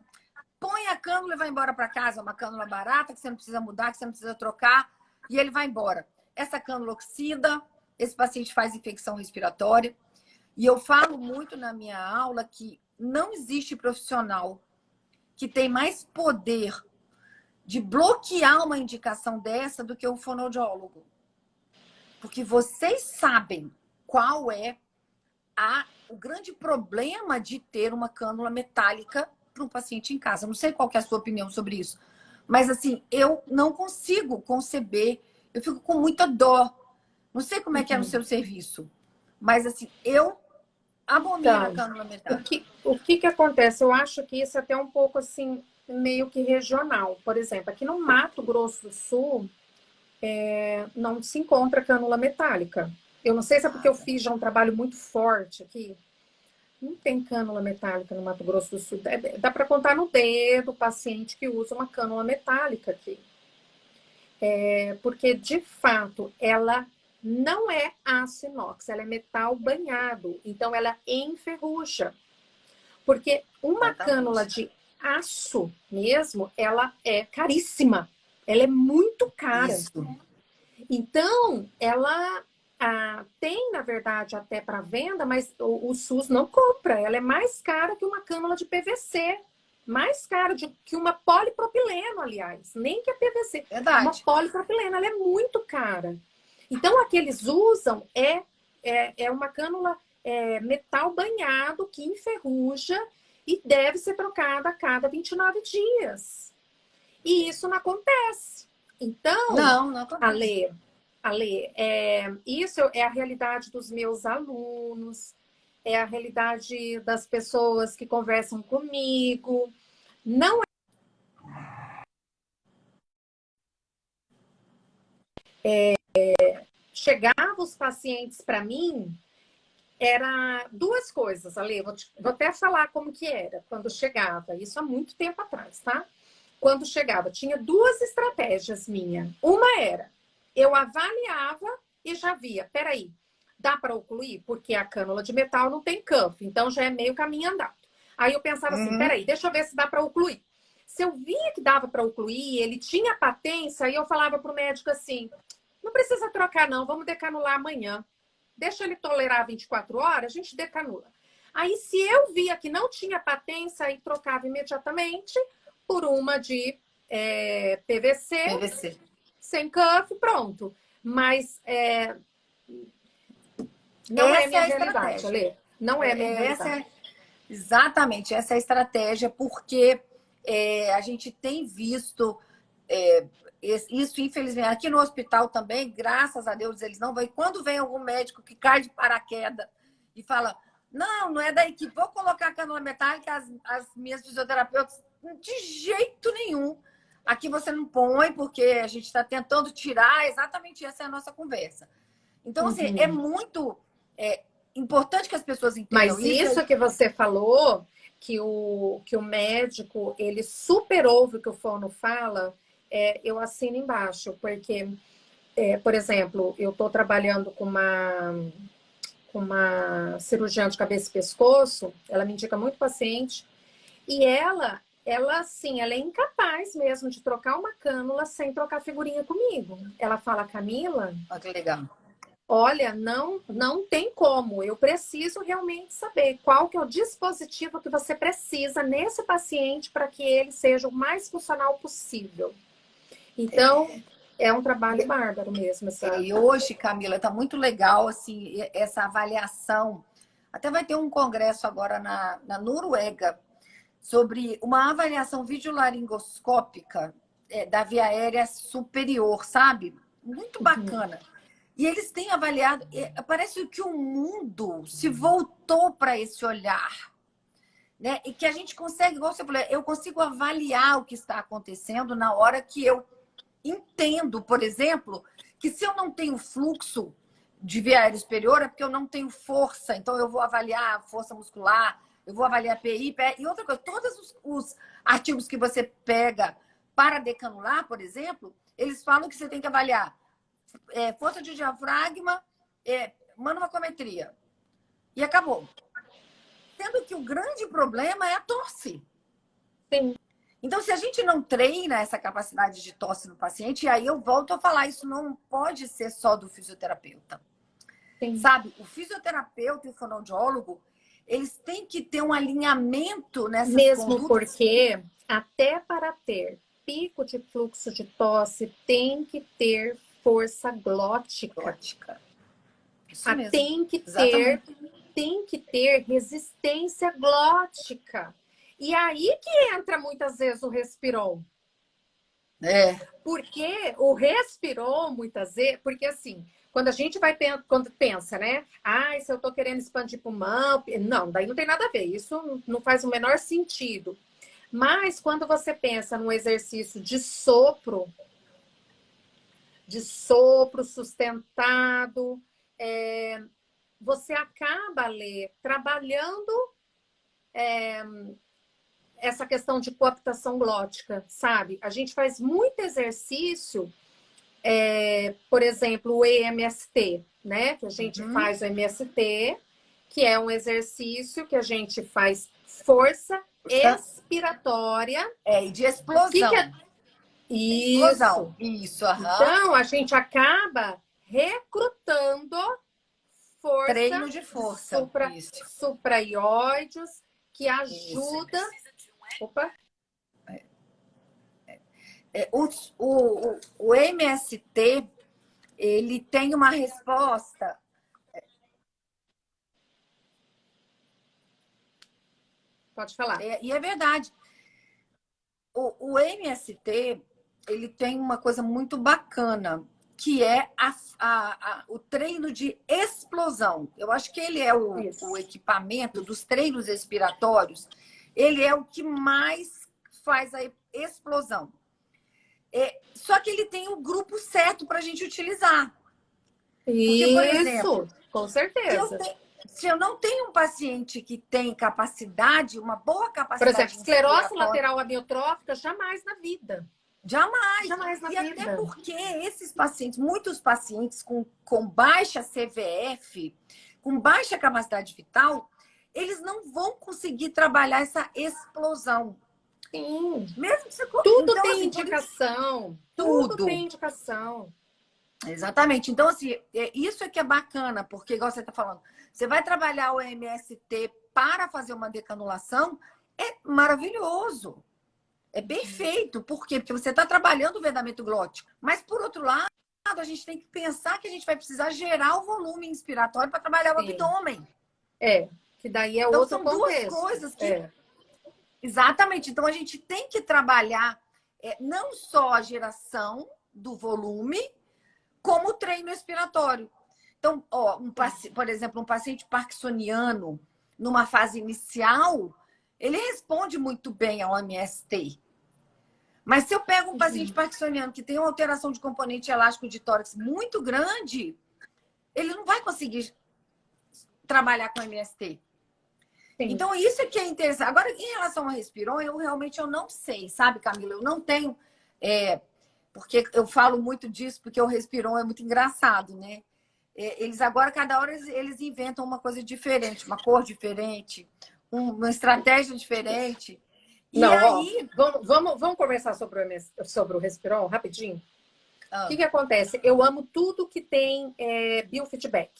B: Põe a cânula e vai embora para casa. Uma cânula barata, que você não precisa mudar, que você não precisa trocar. E ele vai embora. Essa cânula oxida, esse paciente faz infecção respiratória. E eu falo muito na minha aula que não existe profissional que tem mais poder de bloquear uma indicação dessa do que um fonoaudiólogo. Porque vocês sabem qual é o grande problema de ter uma cânula metálica para um paciente em casa. Eu não sei qual que é a sua opinião sobre isso. Mas, assim, eu não consigo conceber. Eu fico com muita dó. Não sei como é que é no seu serviço. Mas, assim, eu abomina a
A: Então,
B: cânula metálica.
A: o que que acontece? Eu acho que isso é até um pouco assim, meio que regional. Por exemplo, aqui no Mato Grosso do Sul, não se encontra cânula metálica. Eu não sei se é porque eu fiz já um trabalho muito forte aqui. Não tem cânula metálica no Mato Grosso do Sul. Dá para contar no dedo o paciente que usa uma cânula metálica aqui. Porque, de fato, ela não é aço inox, ela é metal banhado. Então, ela enferruja. Porque uma cânula
B: Exatamente.
A: de aço mesmo, ela é caríssima. Ela é muito cara.
B: Isso.
A: Então, ela tem, na verdade, até para venda, mas o SUS não compra. Ela é mais cara que uma cânula de PVC. Mais cara que uma polipropileno, aliás. Nem que a PVC. Uma
B: Verdade.
A: polipropileno, ela é muito cara. Então, a que eles usam é uma cânula metal banhado que enferruja e deve ser trocada a cada 29 dias. E isso não acontece. Então,
B: Não, não acontece.
A: Ale, Ale, isso é a realidade dos meus alunos, é a realidade das pessoas que conversam comigo. Não chegavam os pacientes para mim, era duas coisas, Ale, vou até falar como que era quando chegava, isso há muito tempo atrás, tá? Quando chegava, tinha duas estratégias minha. Uma era, eu avaliava e já via, peraí, dá para ocluir? Porque a cânula de metal não tem cuff, então já é meio caminho andado. Aí eu pensava assim, peraí, deixa eu ver se dá para ocluir. Se eu via que dava para ocluir, ele tinha patência, aí eu falava para o médico assim, não precisa trocar não, vamos decanular amanhã. Deixa ele tolerar 24 horas, a gente decanula. Aí, se eu via que não tinha patência, aí trocava imediatamente por uma de PVC,
B: PVC.
A: sem cuff, pronto. Mas não é
B: Essa é
A: minha
B: a
A: realidade,
B: estratégia.
A: Ale. Não é minha
B: Essa
A: realidade.
B: é exatamente essa é a estratégia, porque a gente tem visto isso, infelizmente, aqui no hospital também, graças a Deus, eles não vão. E quando vem algum médico que cai de paraquedas e fala, não, não é da equipe, vou colocar a cânula metálica, as minhas fisioterapeutas, de jeito nenhum. Aqui você não põe, porque a gente está tentando tirar, exatamente essa é a nossa conversa. Então, assim, é
A: Uhum.
B: muito importante que as pessoas entendam
A: Mas
B: isso.
A: isso que você falou, que o médico, ele super ouve o que o fono fala, eu assino embaixo, porque, por exemplo, eu estou trabalhando com uma cirurgiã de cabeça e pescoço, ela me indica muito paciente, e assim, ela é incapaz mesmo de trocar uma cânula sem trocar figurinha comigo. Ela fala, Camila,
B: Olha que legal.
A: olha, não tem como. Eu preciso realmente saber qual que é o dispositivo que você precisa nesse paciente para que ele seja o mais funcional possível. Então, é um trabalho bárbaro mesmo.
B: E hoje, Camila, está muito legal assim, essa avaliação. Até vai ter um congresso agora na Noruega sobre uma avaliação videolaringoscópica da via aérea superior, sabe? Muito bacana. E eles têm avaliado, parece que o mundo se voltou para esse olhar, né? E que a gente consegue, igual você falou, eu consigo avaliar o que está acontecendo na hora que eu entendo, por exemplo, que se eu não tenho fluxo de via aérea superior é porque eu não tenho força. Então, eu vou avaliar a força muscular, eu vou avaliar PI, e outra coisa, todos os artigos que você pega para decanular, por exemplo, eles falam que você tem que avaliar força de diafragma, manometria. E acabou. Sendo que o grande problema é a tosse.
A: Sim.
B: Então, se a gente não treina essa capacidade de tosse no paciente, e aí eu volto a falar, isso não pode ser só do fisioterapeuta.
A: Sim.
B: Sabe? O fisioterapeuta e o fonoaudiólogo, eles têm que ter um alinhamento nessas
A: Mesmo
B: condutas.
A: porque, até para ter pico de fluxo de tosse, tem que ter força glótica.
B: Isso mesmo.
A: Tem que ter resistência glótica. E aí que entra muitas vezes o respiron.
B: É.
A: Porque o respirou muitas vezes, porque assim, quando a gente vai quando pensa, né? Ah, se eu tô querendo expandir pulmão, não, daí não tem nada a ver. Isso não faz o menor sentido. Mas quando você pensa num exercício de sopro sustentado, você acaba, Lê, trabalhando essa questão de coaptação glótica, sabe? A gente faz muito exercício, por exemplo, o EMST, né? Que a gente faz o MST, que é um exercício que a gente faz força expiratória.
B: E de explosão.
A: Que é...
B: Explosão.
A: Isso. Então, a gente acaba recrutando força,
B: treino de força,
A: supraioides, que ajuda. Opa!
B: O MST, ele tem uma resposta.
A: Pode falar.
B: E é verdade. O MST, ele tem uma coisa muito bacana, que é o treino de explosão. Eu acho que ele é o equipamento dos treinos respiratórios, ele é o que mais faz a explosão. Só que ele tem o grupo certo para a gente utilizar.
A: Porque, por exemplo, com certeza.
B: Se eu não tenho um paciente que tem capacidade, uma boa capacidade...
A: Por exemplo, esclerose lateral amiotrófica, jamais na vida.
B: Jamais na vida. Até porque esses pacientes, muitos pacientes com baixa CVF, com baixa capacidade vital, eles não vão conseguir trabalhar essa explosão.
A: Sim.
B: Mesmo que você...
A: Tudo então, tem assim, indicação. Tudo tem indicação.
B: Exatamente. Então, assim, isso é que é bacana, porque, igual você está falando, você vai trabalhar o MST para fazer uma decanulação, é maravilhoso. É perfeito. Por quê? Porque você está trabalhando o vedamento glótico. Mas, por outro lado, a gente tem que pensar que a gente vai precisar gerar o volume inspiratório para trabalhar o abdômen.
A: Que daí é
B: então,
A: outro
B: são
A: contexto.
B: Duas coisas que... Exatamente. Então, a gente tem que trabalhar não só a geração do volume, como o treino respiratório. Então, por exemplo, um paciente parkinsoniano, numa fase inicial, ele responde muito bem ao MST. Mas se eu pego um paciente parkinsoniano que tem uma alteração de componente elástico de tórax muito grande, ele não vai conseguir trabalhar com MST. Sim. Então, isso é que é interessante. Agora, em relação ao Respiron, eu realmente não sei, sabe, Camila? Eu não tenho... porque eu falo muito disso, porque o Respiron é muito engraçado, né? Eles agora, cada hora, eles inventam uma coisa diferente, uma cor diferente, uma estratégia diferente.
A: Não, aí... vamos conversar sobre o Respiron rapidinho? O que acontece? Eu amo tudo que tem biofeedback.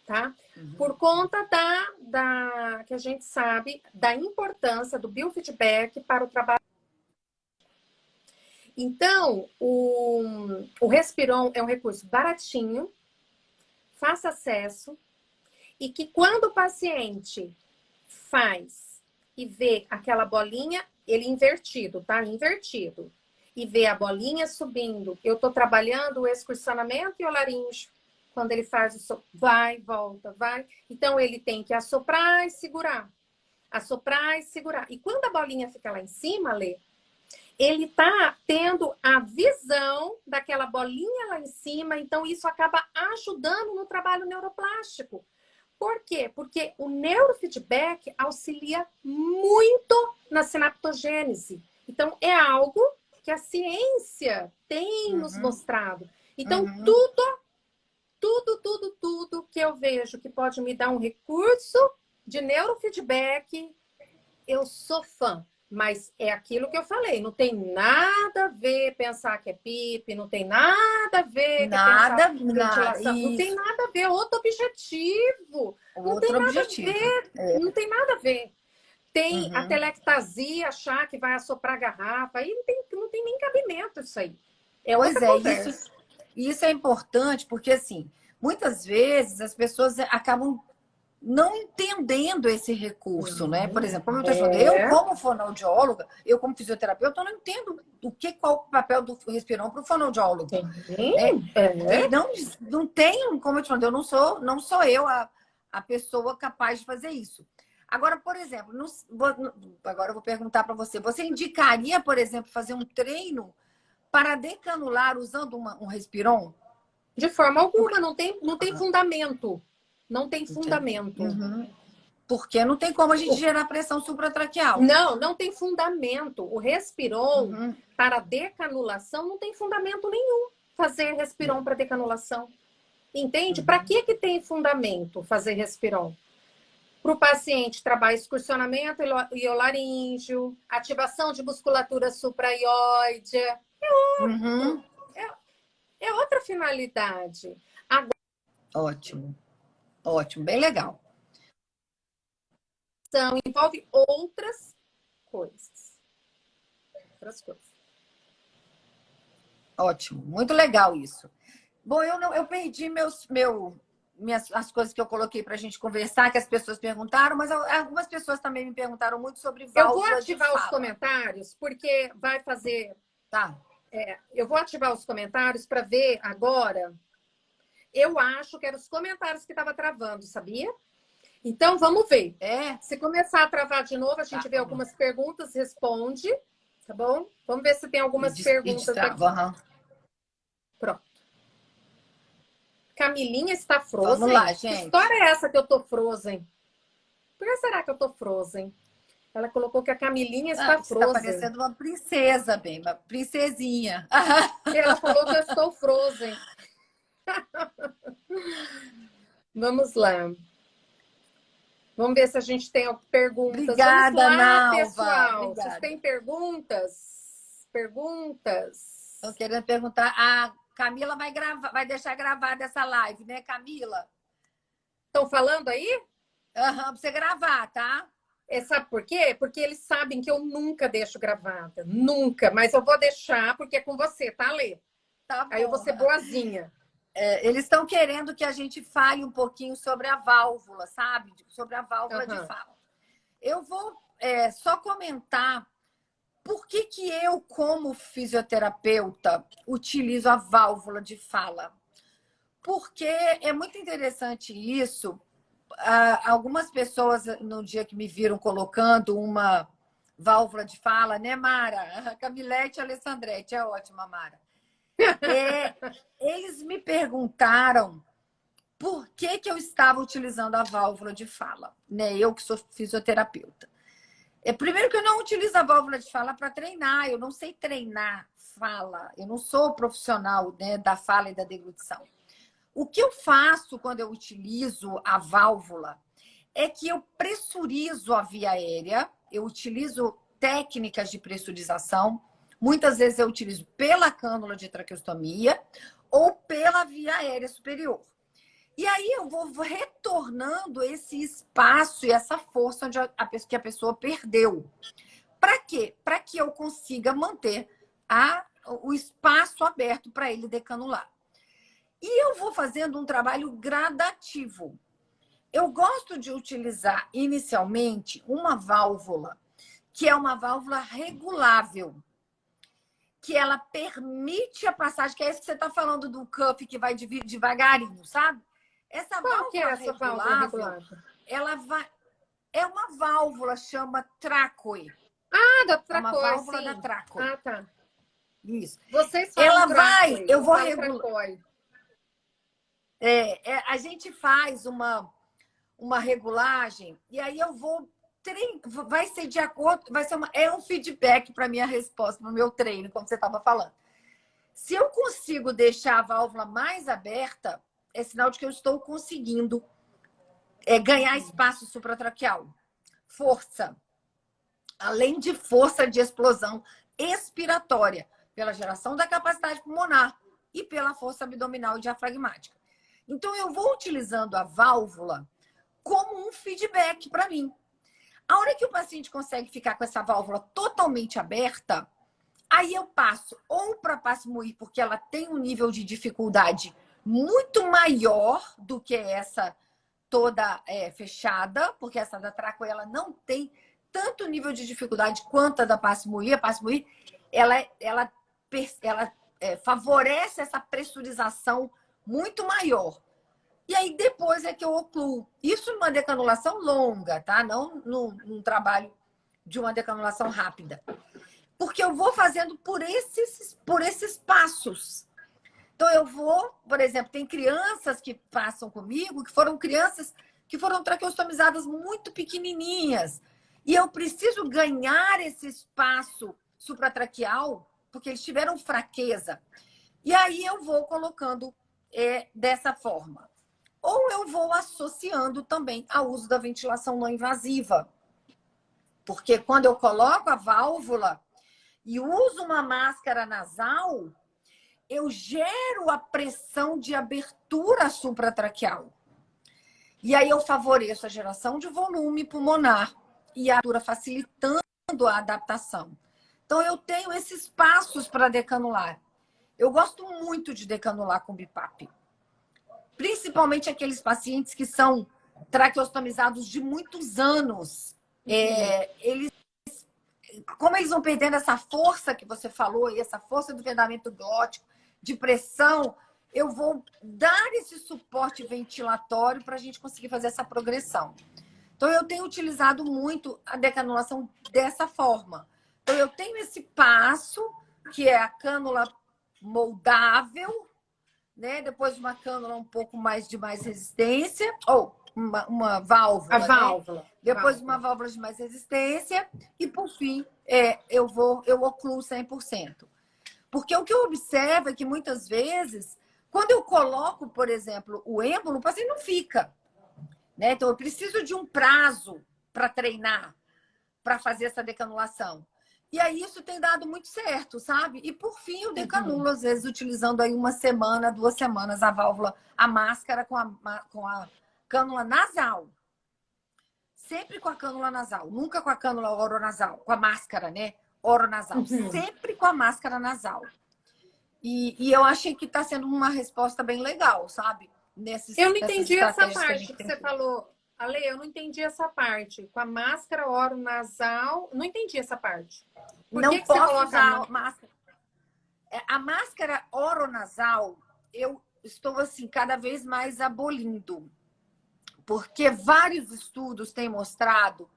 A: Tá? Por conta que a gente sabe da importância do biofeedback para o trabalho. Então, o Respiron é um recurso baratinho, fácil acesso, e que quando o paciente faz e vê aquela bolinha, ele invertido, tá? Invertido. E vê a bolinha subindo. Eu tô trabalhando o excursionamento e o laríngeo. Quando ele faz o sopro, vai, volta, vai. Então, ele tem que assoprar e segurar. Assoprar e segurar. E quando a bolinha fica lá em cima, Lê, ele tá tendo a visão daquela bolinha lá em cima, então isso acaba ajudando no trabalho neuroplástico. Por quê? Porque o neurofeedback auxilia muito na sinaptogênese. Então, é algo que a ciência tem nos mostrado. Então, tudo que eu vejo que pode me dar um recurso de neurofeedback, eu sou fã. Mas é aquilo que eu falei, não tem nada a ver pensar que é PIP, não tem nada a ver
B: nada,
A: ventilação, não tem nada a ver, outro objetivo. Não tem nada a ver, não tem nada a ver. Tem a telectasia, achar que vai assoprar a garrafa, aí não tem nem cabimento isso aí.
B: Isso é importante, porque assim, muitas vezes as pessoas acabam não entendendo esse recurso, né? Por exemplo, como eu estou falando, eu
A: É.
B: como fonoaudióloga, eu como fisioterapeuta, eu não entendo qual o papel do respirão para o fonoaudiólogo, né?
A: Sim,
B: Ele
A: é.
B: não tem, como eu te falando, eu não sou eu a pessoa capaz de fazer isso. Agora, por exemplo, agora eu vou perguntar para você, você indicaria, por exemplo, fazer um treino para decanular usando um respiron?
A: De forma alguma,
B: Porque,
A: não tem fundamento. Não tem
B: entendi.
A: fundamento.
B: Uhum. Porque não tem como a gente gerar pressão supratraqueal.
A: Não tem fundamento. O Respiron
B: Uhum.
A: para decanulação não tem fundamento nenhum. Fazer Respiron para decanulação. Entende? Para
B: Uhum.
A: que tem fundamento fazer Respiron? Para o paciente, trabalho excursionamento iolaríngeo, ativação de musculatura supraioide.
B: Uhum.
A: É outra finalidade.
B: Ótimo, ótimo, bem legal.
A: Então, envolve outras coisas. Outras coisas.
B: Ótimo, muito legal isso. Bom, eu perdi as coisas que eu coloquei para a gente conversar, que as pessoas perguntaram, mas algumas pessoas também me perguntaram muito sobre
A: Eu vou
B: válvulas de
A: ativar os
B: fala.
A: comentários, porque vai fazer.
B: Tá.
A: Eu vou ativar os comentários para ver agora. Eu acho que eram os comentários que estavam travando, sabia? Então, vamos ver.
B: É?
A: Se começar a travar de novo, a
B: Tá.
A: gente vê algumas perguntas, responde, tá bom? Vamos ver se tem algumas
B: E
A: perguntas
B: destrava.
A: aqui.
B: Uhum.
A: Pronto. Camilinha está
B: Vamos lá,
A: frozen? Que
B: gente.
A: história é essa que eu tô frozen? Por que será que eu tô frozen? Ela colocou que a Camilinha está
B: Você está
A: frozen.
B: parecendo uma princesa, bem, uma princesinha.
A: Ela falou que eu estou frozen. Vamos lá. Vamos ver se a gente tem perguntas. Vamos
B: Obrigada,
A: lá,
B: Nalva.
A: pessoal. Vocês
B: Obrigada.
A: têm perguntas?
B: Estão
A: Perguntas?
B: querendo perguntar. A Camila vai deixar gravada essa live, né, Camila?
A: Estão falando aí?
B: Aham, pra você gravar, tá?
A: Sabe por quê? Porque eles sabem que eu nunca deixo gravada. Nunca. Mas eu vou deixar porque é com você, tá, Lê?
B: Tá
A: Aí eu vou
B: bom.
A: ser boazinha.
B: Eles estão querendo que a gente fale um pouquinho sobre a válvula, sabe? Sobre a válvula de
A: Uhum.
B: fala. Eu vou só comentar por que eu, como fisioterapeuta, utilizo a válvula de fala. Porque é muito interessante isso. Algumas pessoas, no dia que me viram colocando uma válvula de fala, né, Mara? Camilete e Alessandrete, é ótima, Mara. Eles me perguntaram por que eu estava utilizando a válvula de fala, né? Eu que sou fisioterapeuta. Primeiro que eu não utilizo a válvula de fala para treinar, eu não sei treinar fala, eu não sou profissional, né, da fala e da deglutição. O que eu faço quando eu utilizo a válvula é que eu pressurizo a via aérea, eu utilizo técnicas de pressurização. Muitas vezes eu utilizo pela cânula de traqueostomia ou pela via aérea superior. E aí eu vou retornando esse espaço e essa força onde que a pessoa perdeu. Para quê? Para que eu consiga manter o espaço aberto para ele decanular. E eu vou fazendo um trabalho gradativo. Eu gosto de utilizar inicialmente uma válvula, que é uma válvula regulável, que ela permite a passagem, que é isso que você está falando do cuff que vai devagarinho, sabe? Essa
A: Qual que é
B: válvula
A: essa válvula
B: regulável,
A: regulada?
B: ela vai. É uma válvula, chama Tracoe.
A: Ah, da
B: É uma
A: Tracoi,
B: válvula da
A: sim.
B: Tracoe.
A: Ah, tá.
B: Isso.
A: Vocês falam
B: Ela vai,
A: Tracoi,
B: eu
A: eu
B: vou
A: falo
B: regular.
A: Tracoi.
B: A gente faz uma regulagem e aí eu vou vai ser de acordo, é um feedback para minha resposta no meu treino, como você estava falando. Se eu consigo deixar a válvula mais aberta, é sinal de que eu estou conseguindo ganhar espaço supratraqueal, força, além de força de explosão expiratória, pela geração da capacidade pulmonar e pela força abdominal e diafragmática. Então, eu vou utilizando a válvula como um feedback para mim. A hora que o paciente consegue ficar com essa válvula totalmente aberta, aí eu passo ou para PASMOI, porque ela tem um nível de dificuldade muito maior do que essa toda fechada, porque essa da Traco ela não tem tanto nível de dificuldade quanto a da Passimoir. A Passimoir, ela favorece essa pressurização muito maior. E aí depois é que eu ocluo. Isso numa decanulação longa, tá? Não num trabalho de uma decanulação rápida. Porque eu vou fazendo por esses passos. Então, eu vou, por exemplo, tem crianças que passam comigo, que foram crianças que foram traqueostomizadas muito pequenininhas. E eu preciso ganhar esse espaço supratraqueal, porque eles tiveram fraqueza. E aí eu vou colocando dessa forma. Ou eu vou associando também ao uso da ventilação não invasiva. Porque quando eu coloco a válvula e uso uma máscara nasal, eu gero a pressão de abertura supratraqueal. E aí eu favoreço a geração de volume pulmonar e a abertura facilitando a adaptação. Então, eu tenho esses passos para decanular. Eu gosto muito de decanular com BIPAP. Principalmente aqueles pacientes que são traqueostomizados de muitos anos. Como eles vão perdendo essa força que você falou, e essa força do vedamento glótico, de pressão, eu vou dar esse suporte ventilatório para a gente conseguir fazer essa progressão. Então, eu tenho utilizado muito a decanulação dessa forma. Então, eu tenho esse passo, que é a cânula moldável, né? Depois uma cânula um pouco mais de mais resistência, ou uma válvula.
A: A válvula.
B: Né? Depois uma válvula de mais resistência, e por fim, eu ocluo 100%. Porque o que eu observo é que muitas vezes, quando eu coloco, por exemplo, o êmbolo, o paciente não fica. Né? Então, eu preciso de um prazo para treinar, para fazer essa decanulação. E aí isso tem dado muito certo, sabe? E por fim, eu decanulo, às vezes, utilizando aí 1 semana, 2 semanas a válvula, a máscara com a cânula nasal. Sempre com a cânula nasal, nunca com a cânula oronasal, com a máscara, né? Oronasal, sempre com a máscara nasal. E eu achei que está sendo uma resposta bem legal, sabe?
A: Eu não entendi essa parte que você falou. Ale, eu não entendi essa parte. Com a máscara oronasal, não entendi essa parte.
B: Por não que posso você coloca usar a máscara? A máscara oronasal, eu estou assim cada vez mais abolindo. Porque vários estudos têm mostrado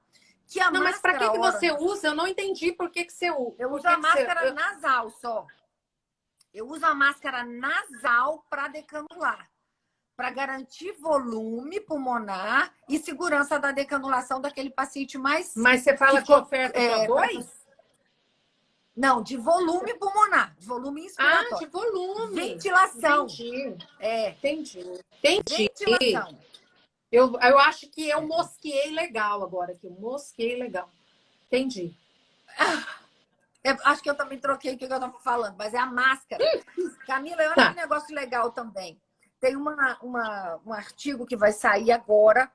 B: que a máscara...
A: Mas para que você usa? Eu não entendi por que você usa.
B: Eu uso a máscara nasal só. Eu uso a máscara nasal para decanular. Para garantir volume pulmonar e segurança da decanulação daquele paciente mais...
A: Mas você fala de oferta para dois?
B: Não, de volume pulmonar. De volume inspiratório.
A: Ah, de volume.
B: Ventilação.
A: Entendi.
B: Ventilação.
A: Eu acho que eu mosqueei legal agora aqui. Mosqueei legal. Entendi.
B: Acho que eu também troquei o que eu estava falando, mas é a máscara. Camila, olha que negócio legal também. Tem um artigo que vai sair agora,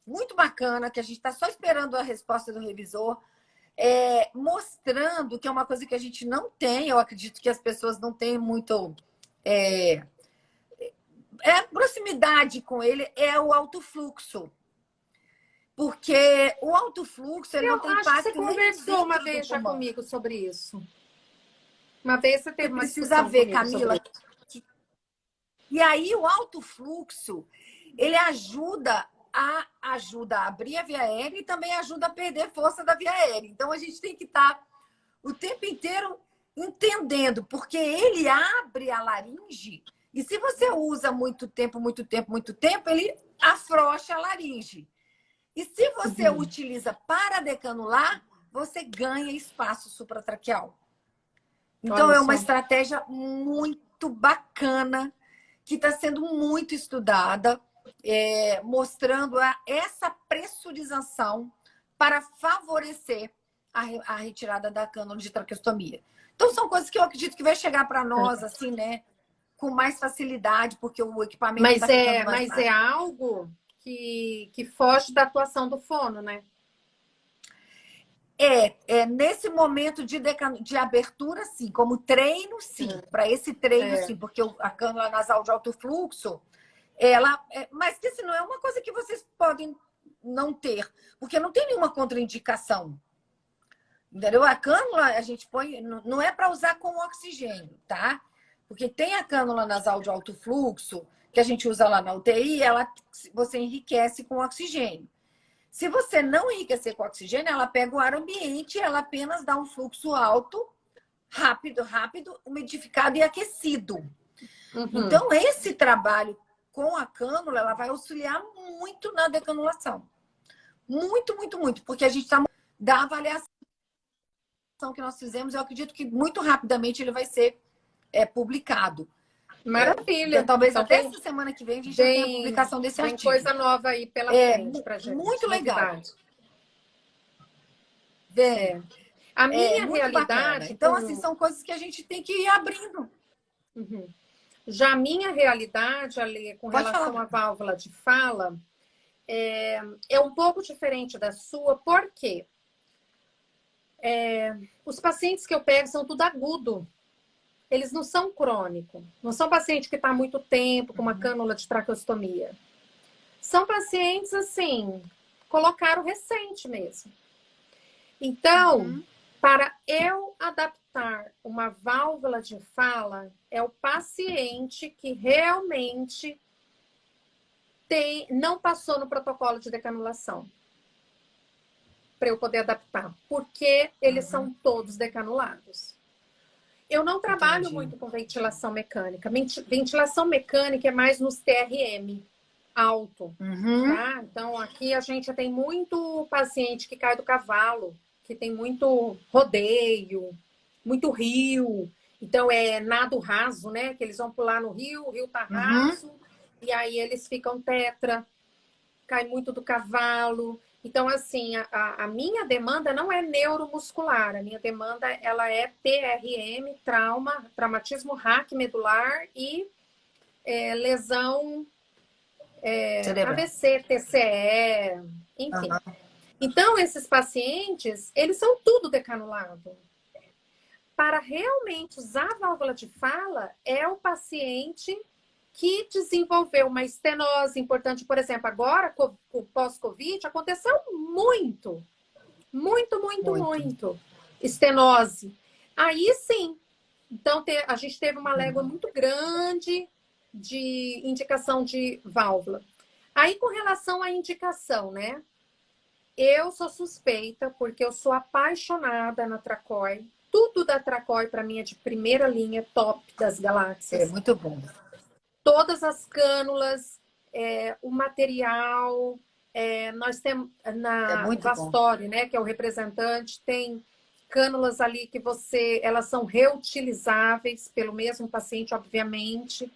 B: muito bacana, que a gente está só esperando a resposta do revisor, mostrando que é uma coisa que a gente não tem, eu acredito que as pessoas não têm muito... proximidade com ele, é o alto fluxo. Porque o alto fluxo ele não tem impacto.
A: Você conversou uma vez já comigo sobre isso. Uma vez você teve uma
B: precisa ver, Camila. E aí o alto fluxo ele ajuda a abrir a via aérea e também ajuda a perder força da via aérea. Então a gente tem que estar o tempo inteiro entendendo, porque ele abre a laringe e se você usa muito tempo, ele afrouxa a laringe. E se você utiliza para decanular, você ganha espaço supratraqueal. Então, é uma estratégia muito bacana, que está sendo muito estudada, mostrando essa pressurização para favorecer a retirada da cânula de traqueostomia. Então, são coisas que eu acredito que vai chegar para nós, assim, né? Com mais facilidade, porque o equipamento...
A: Mas é algo... Que foge da atuação do fono, né?
B: Nesse momento de abertura, sim. Como treino, sim. Para esse treino, sim. Porque a cânula nasal de alto fluxo, Mas que assim, não é uma coisa que vocês podem não ter, porque não tem nenhuma contraindicação. Entendeu? A cânula a gente põe, não é para usar com oxigênio, tá? Porque tem a cânula nasal de alto fluxo, que a gente usa lá na UTI, você enriquece com oxigênio. Se você não enriquecer com oxigênio, ela pega o ar ambiente e ela apenas dá um fluxo alto, rápido, umidificado e aquecido. Então, esse trabalho com a cânula, ela vai auxiliar muito na decanulação. Muito, muito, muito. Porque a gente está da avaliação que nós fizemos, eu acredito que muito rapidamente ele vai ser publicado.
A: Maravilha.
B: Talvez então, até essa semana que vem a gente já tenha a publicação desse artigo.
A: Tem coisa nova aí pela frente pra gente.
B: Muito legal.
A: A minha realidade...
B: Bacana. Então, assim, são coisas que a gente tem que ir abrindo.
A: Já a minha realidade, Ale, com relação à válvula de fala, é um pouco diferente da sua, porque os pacientes que eu pego são tudo agudo. Eles não são crônicos. Não são pacientes que estão há muito tempo com uma cânula de traqueostomia. São pacientes, assim, colocaram recente mesmo. Então, para eu adaptar uma válvula de fala, é o paciente que realmente não passou no protocolo de decanulação. Para eu poder adaptar. Porque eles são todos decanulados. Eu não trabalho muito com ventilação mecânica. Ventilação mecânica é mais nos TRM alto. Tá? Então, aqui a gente tem muito paciente que cai do cavalo, que tem muito rodeio, muito rio. Então, é nado raso, né? Que eles vão pular no rio, o rio tá raso, e aí eles ficam tetra, cai muito do cavalo. Então, assim, a minha demanda não é neuromuscular. A minha demanda, ela é TRM, traumatismo raquimedular e lesão AVC, TCE, enfim. Então, esses pacientes, eles são tudo decanulado. Para realmente usar a válvula de fala, é o paciente que desenvolveu uma estenose importante. Por exemplo, agora, com o pós-Covid, aconteceu muito estenose. Aí sim. Então, a gente teve uma légua muito grande de indicação de válvula. Aí, com relação à indicação, né? Eu sou suspeita, porque eu sou apaixonada na Tracói. Tudo da Tracói, para mim, é de primeira linha, top das galáxias.
B: É muito bom.
A: Todas as cânulas, o material, nós temos na Vastori, né, que é o representante, tem cânulas ali que elas são reutilizáveis pelo mesmo paciente, obviamente.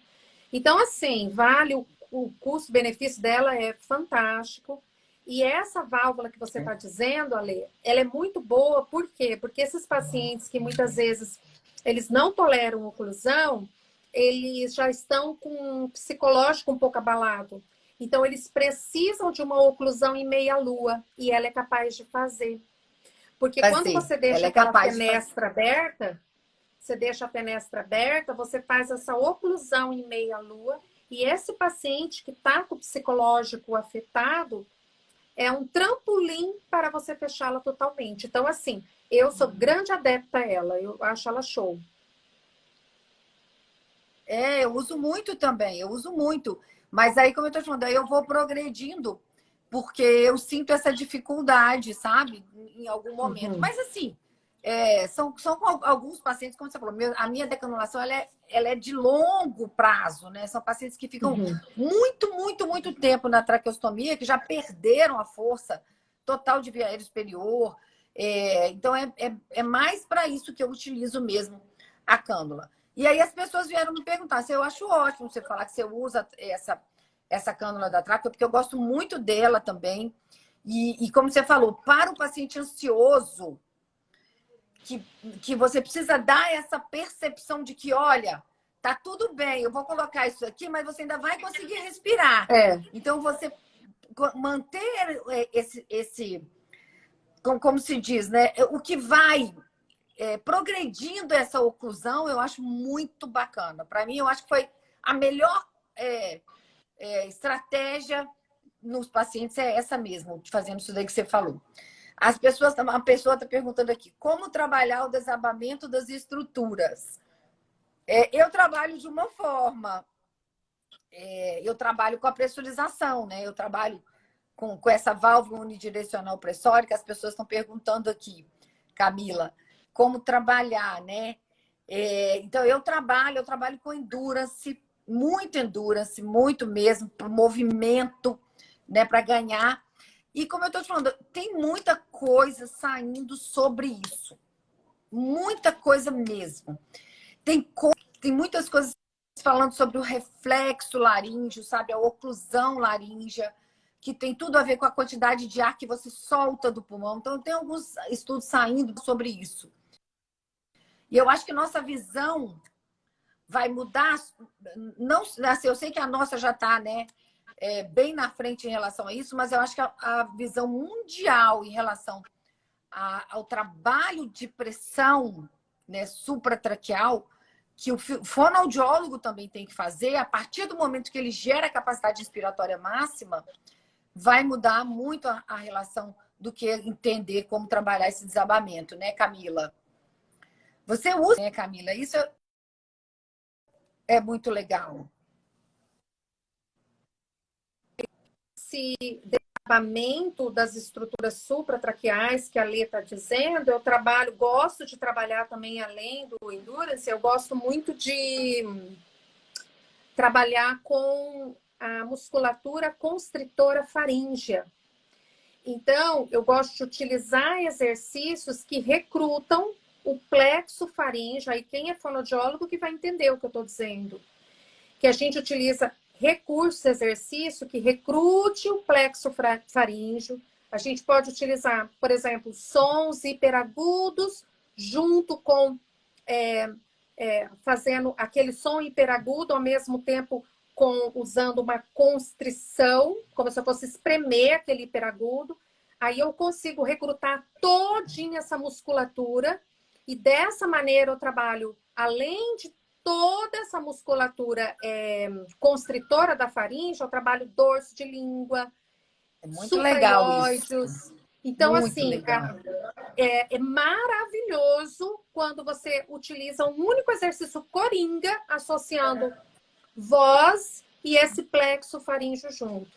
A: Então, assim, vale o custo-benefício dela é fantástico. E essa válvula que você está dizendo, Ale, ela é muito boa, por quê? Porque esses pacientes que muitas vezes eles não toleram oclusão, eles já estão com um psicológico um pouco abalado. Então, eles precisam de uma oclusão em meia-lua. E ela é capaz de fazer. Porque quando você deixa aquela fenestra aberta, você faz essa oclusão em meia-lua. E esse paciente que está com o psicológico afetado, é um trampolim para você fechá-la totalmente. Então, assim, eu sou grande adepta a ela. Eu acho ela show.
B: Eu uso muito também, eu uso muito. Mas aí, como eu estou falando, aí eu vou progredindo, porque eu sinto essa dificuldade, sabe? Em algum momento. Mas assim, são alguns pacientes, como você falou, a minha decanulação ela é de longo prazo, né? São pacientes que ficam muito tempo na traqueostomia, que já perderam a força total de via aérea superior. Então, é mais para isso que eu utilizo mesmo a cânula. E aí as pessoas vieram me perguntar se eu acho ótimo você falar que você usa essa cânula da tráquea, porque eu gosto muito dela também. E como você falou, para o paciente ansioso, que você precisa dar essa percepção de que, olha, tá tudo bem, eu vou colocar isso aqui, mas você ainda vai conseguir respirar. Então, você manter como se diz, né? O que vai progredindo essa oclusão, eu acho muito bacana. Para mim, eu acho que foi a melhor estratégia nos pacientes é essa mesmo, fazendo isso daí que você falou. A pessoa está perguntando aqui, como trabalhar o desabamento das estruturas? Eu trabalho de uma forma, eu trabalho com a pressurização, né? Eu trabalho com essa válvula unidirecional pressórica. As pessoas estão perguntando aqui, Camila, como trabalhar, né? Então, eu trabalho com endurance, muito mesmo, para movimento, né? Para ganhar. E como eu estou te falando, tem muita coisa saindo sobre isso. Muita coisa mesmo. Tem muitas coisas falando sobre o reflexo laríngeo, sabe? A oclusão laríngea, que tem tudo a ver com a quantidade de ar que você solta do pulmão. Então, tem alguns estudos saindo sobre isso. E eu acho que nossa visão vai mudar. Não, assim, eu sei que a nossa já está, né, bem na frente em relação a isso, mas eu acho que a visão mundial em relação ao trabalho de pressão, né, supratraqueal, que o fonoaudiólogo também tem que fazer, a partir do momento que ele gera a capacidade inspiratória máxima, vai mudar muito a relação do que entender como trabalhar esse desabamento, né, Camila? Você usa, né, Camila? Isso é muito legal.
A: Esse desabamento das estruturas supratraqueais que a Lê está dizendo, eu gosto de trabalhar também além do endurance, eu gosto muito de trabalhar com a musculatura constritora faríngea. Então, eu gosto de utilizar exercícios que recrutam o plexo faríngeo. Aí quem é fonoaudiólogo que vai entender o que eu estou dizendo. Que a gente utiliza recurso, exercício que recrute o plexo faríngeo. A gente pode utilizar, por exemplo, sons hiperagudos junto com fazendo aquele som hiperagudo ao mesmo tempo usando uma constrição, como se eu fosse espremer aquele hiperagudo. Aí eu consigo recrutar todinha essa musculatura e dessa maneira eu trabalho, além de toda essa musculatura constritora da faringe, eu trabalho dorso de língua,
B: muito legal
A: isso. Então,
B: muito
A: assim,
B: legal.
A: É maravilhoso quando você utiliza um único exercício coringa associando voz e esse plexo faríngeo junto.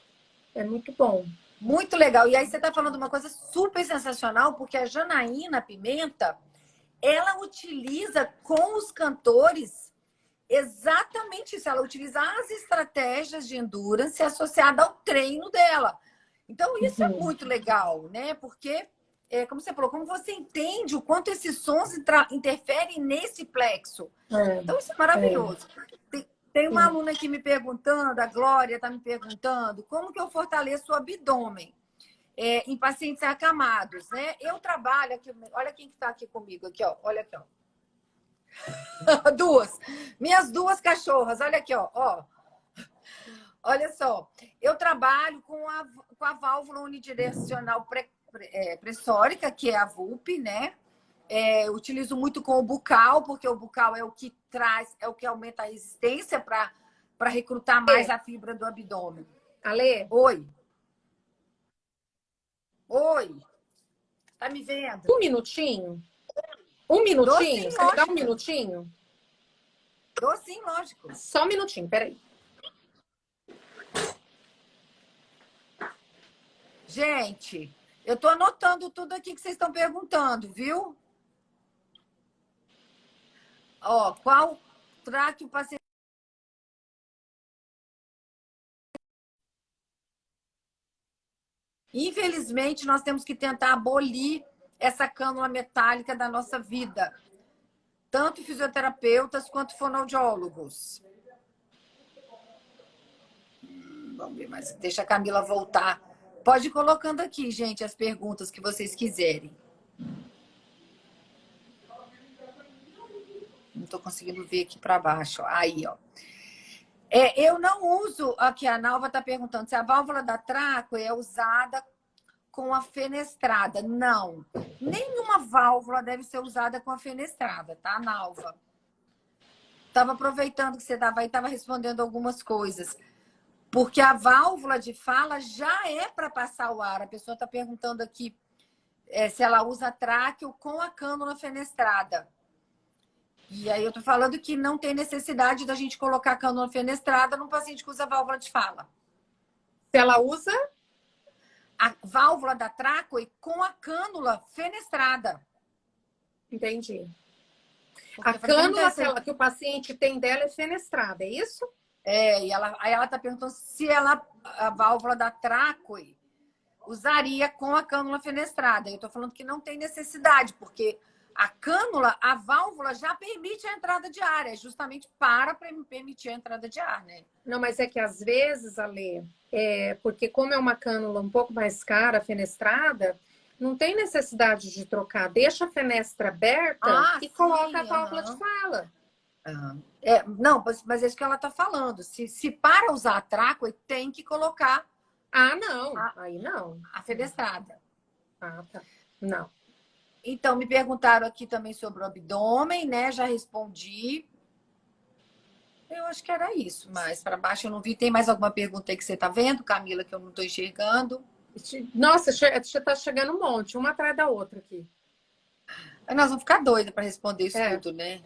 A: É muito bom.
B: Muito legal. E aí você está falando uma coisa super sensacional, porque a Janaína Pimenta, ela utiliza com os cantores exatamente isso. Ela utiliza as estratégias de endurance associada ao treino dela. Então, isso é muito legal, né? Porque, como você falou, como você entende o quanto esses sons interferem nesse plexo. Então, isso é maravilhoso. Tem uma aluna aqui me perguntando, a Glória está me perguntando, como que eu fortaleço o abdômen em pacientes acamados, né? Eu trabalho aqui, olha quem está aqui comigo, aqui, ó, olha aqui, ó. Minhas duas cachorras, olha aqui, ó. Olha só, eu trabalho com a válvula unidirecional pressórica, que é a VUP, né? Utilizo muito com o bucal, porque o bucal é o que aumenta a resistência para recrutar mais a fibra do abdômen.
A: Ale?
B: Oi. Tá me vendo?
A: Um minutinho? Você me dá um minutinho?
B: Dou sim, lógico.
A: Só um minutinho, peraí.
B: Gente, eu tô anotando tudo aqui que vocês estão perguntando, viu? Ó, qual traque o paciente... Infelizmente, nós temos que tentar abolir essa cânula metálica da nossa vida. Tanto fisioterapeutas quanto fonoaudiólogos. Vamos ver, mas deixa a Camila voltar. Pode ir colocando aqui, gente, as perguntas que vocês quiserem. Não estou conseguindo ver aqui para baixo. Aí, ó. Eu não uso... Aqui, a Nalva está perguntando se a válvula da tráquea é usada com a fenestrada. Não. Nenhuma válvula deve ser usada com a fenestrada, tá, Nalva? Estava aproveitando que você estava aí, estava respondendo algumas coisas. Porque a válvula de fala já é para passar o ar. A pessoa está perguntando aqui se ela usa tráqueo com a cânula fenestrada. E aí eu estou falando que não tem necessidade da gente colocar a cânula fenestrada num paciente que usa válvula de fala.
A: Se ela usa
B: a válvula da tráqueo com a cânula fenestrada.
A: Entendi.
B: Porque
A: A cânula que o paciente tem dela é fenestrada, é isso?
B: E aí ela está perguntando se a válvula da tráqueo usaria com a cânula fenestrada. Eu estou falando que não tem necessidade, porque a cânula, a válvula já permite a entrada de ar, é justamente para permitir a entrada de ar, né?
A: Não, mas é que às vezes, Ale, porque como é uma cânula um pouco mais cara, fenestrada, não tem necessidade de trocar. Deixa a fenestra aberta e coloca a válvula de fala.
B: Não, mas é isso que ela está falando. Se para usar a tráqueo, tem que colocar...
A: Ah, não. Aí não.
B: A fenestrada.
A: Ah, tá. Não.
B: Então, me perguntaram aqui também sobre o abdômen, né? Já respondi. Eu acho que era isso, mas para baixo eu não vi. Tem mais alguma pergunta aí que você está vendo, Camila, que eu não estou enxergando?
A: Nossa, está chegando um monte, uma atrás da outra aqui.
B: Nós vamos ficar doida para responder isso tudo, né?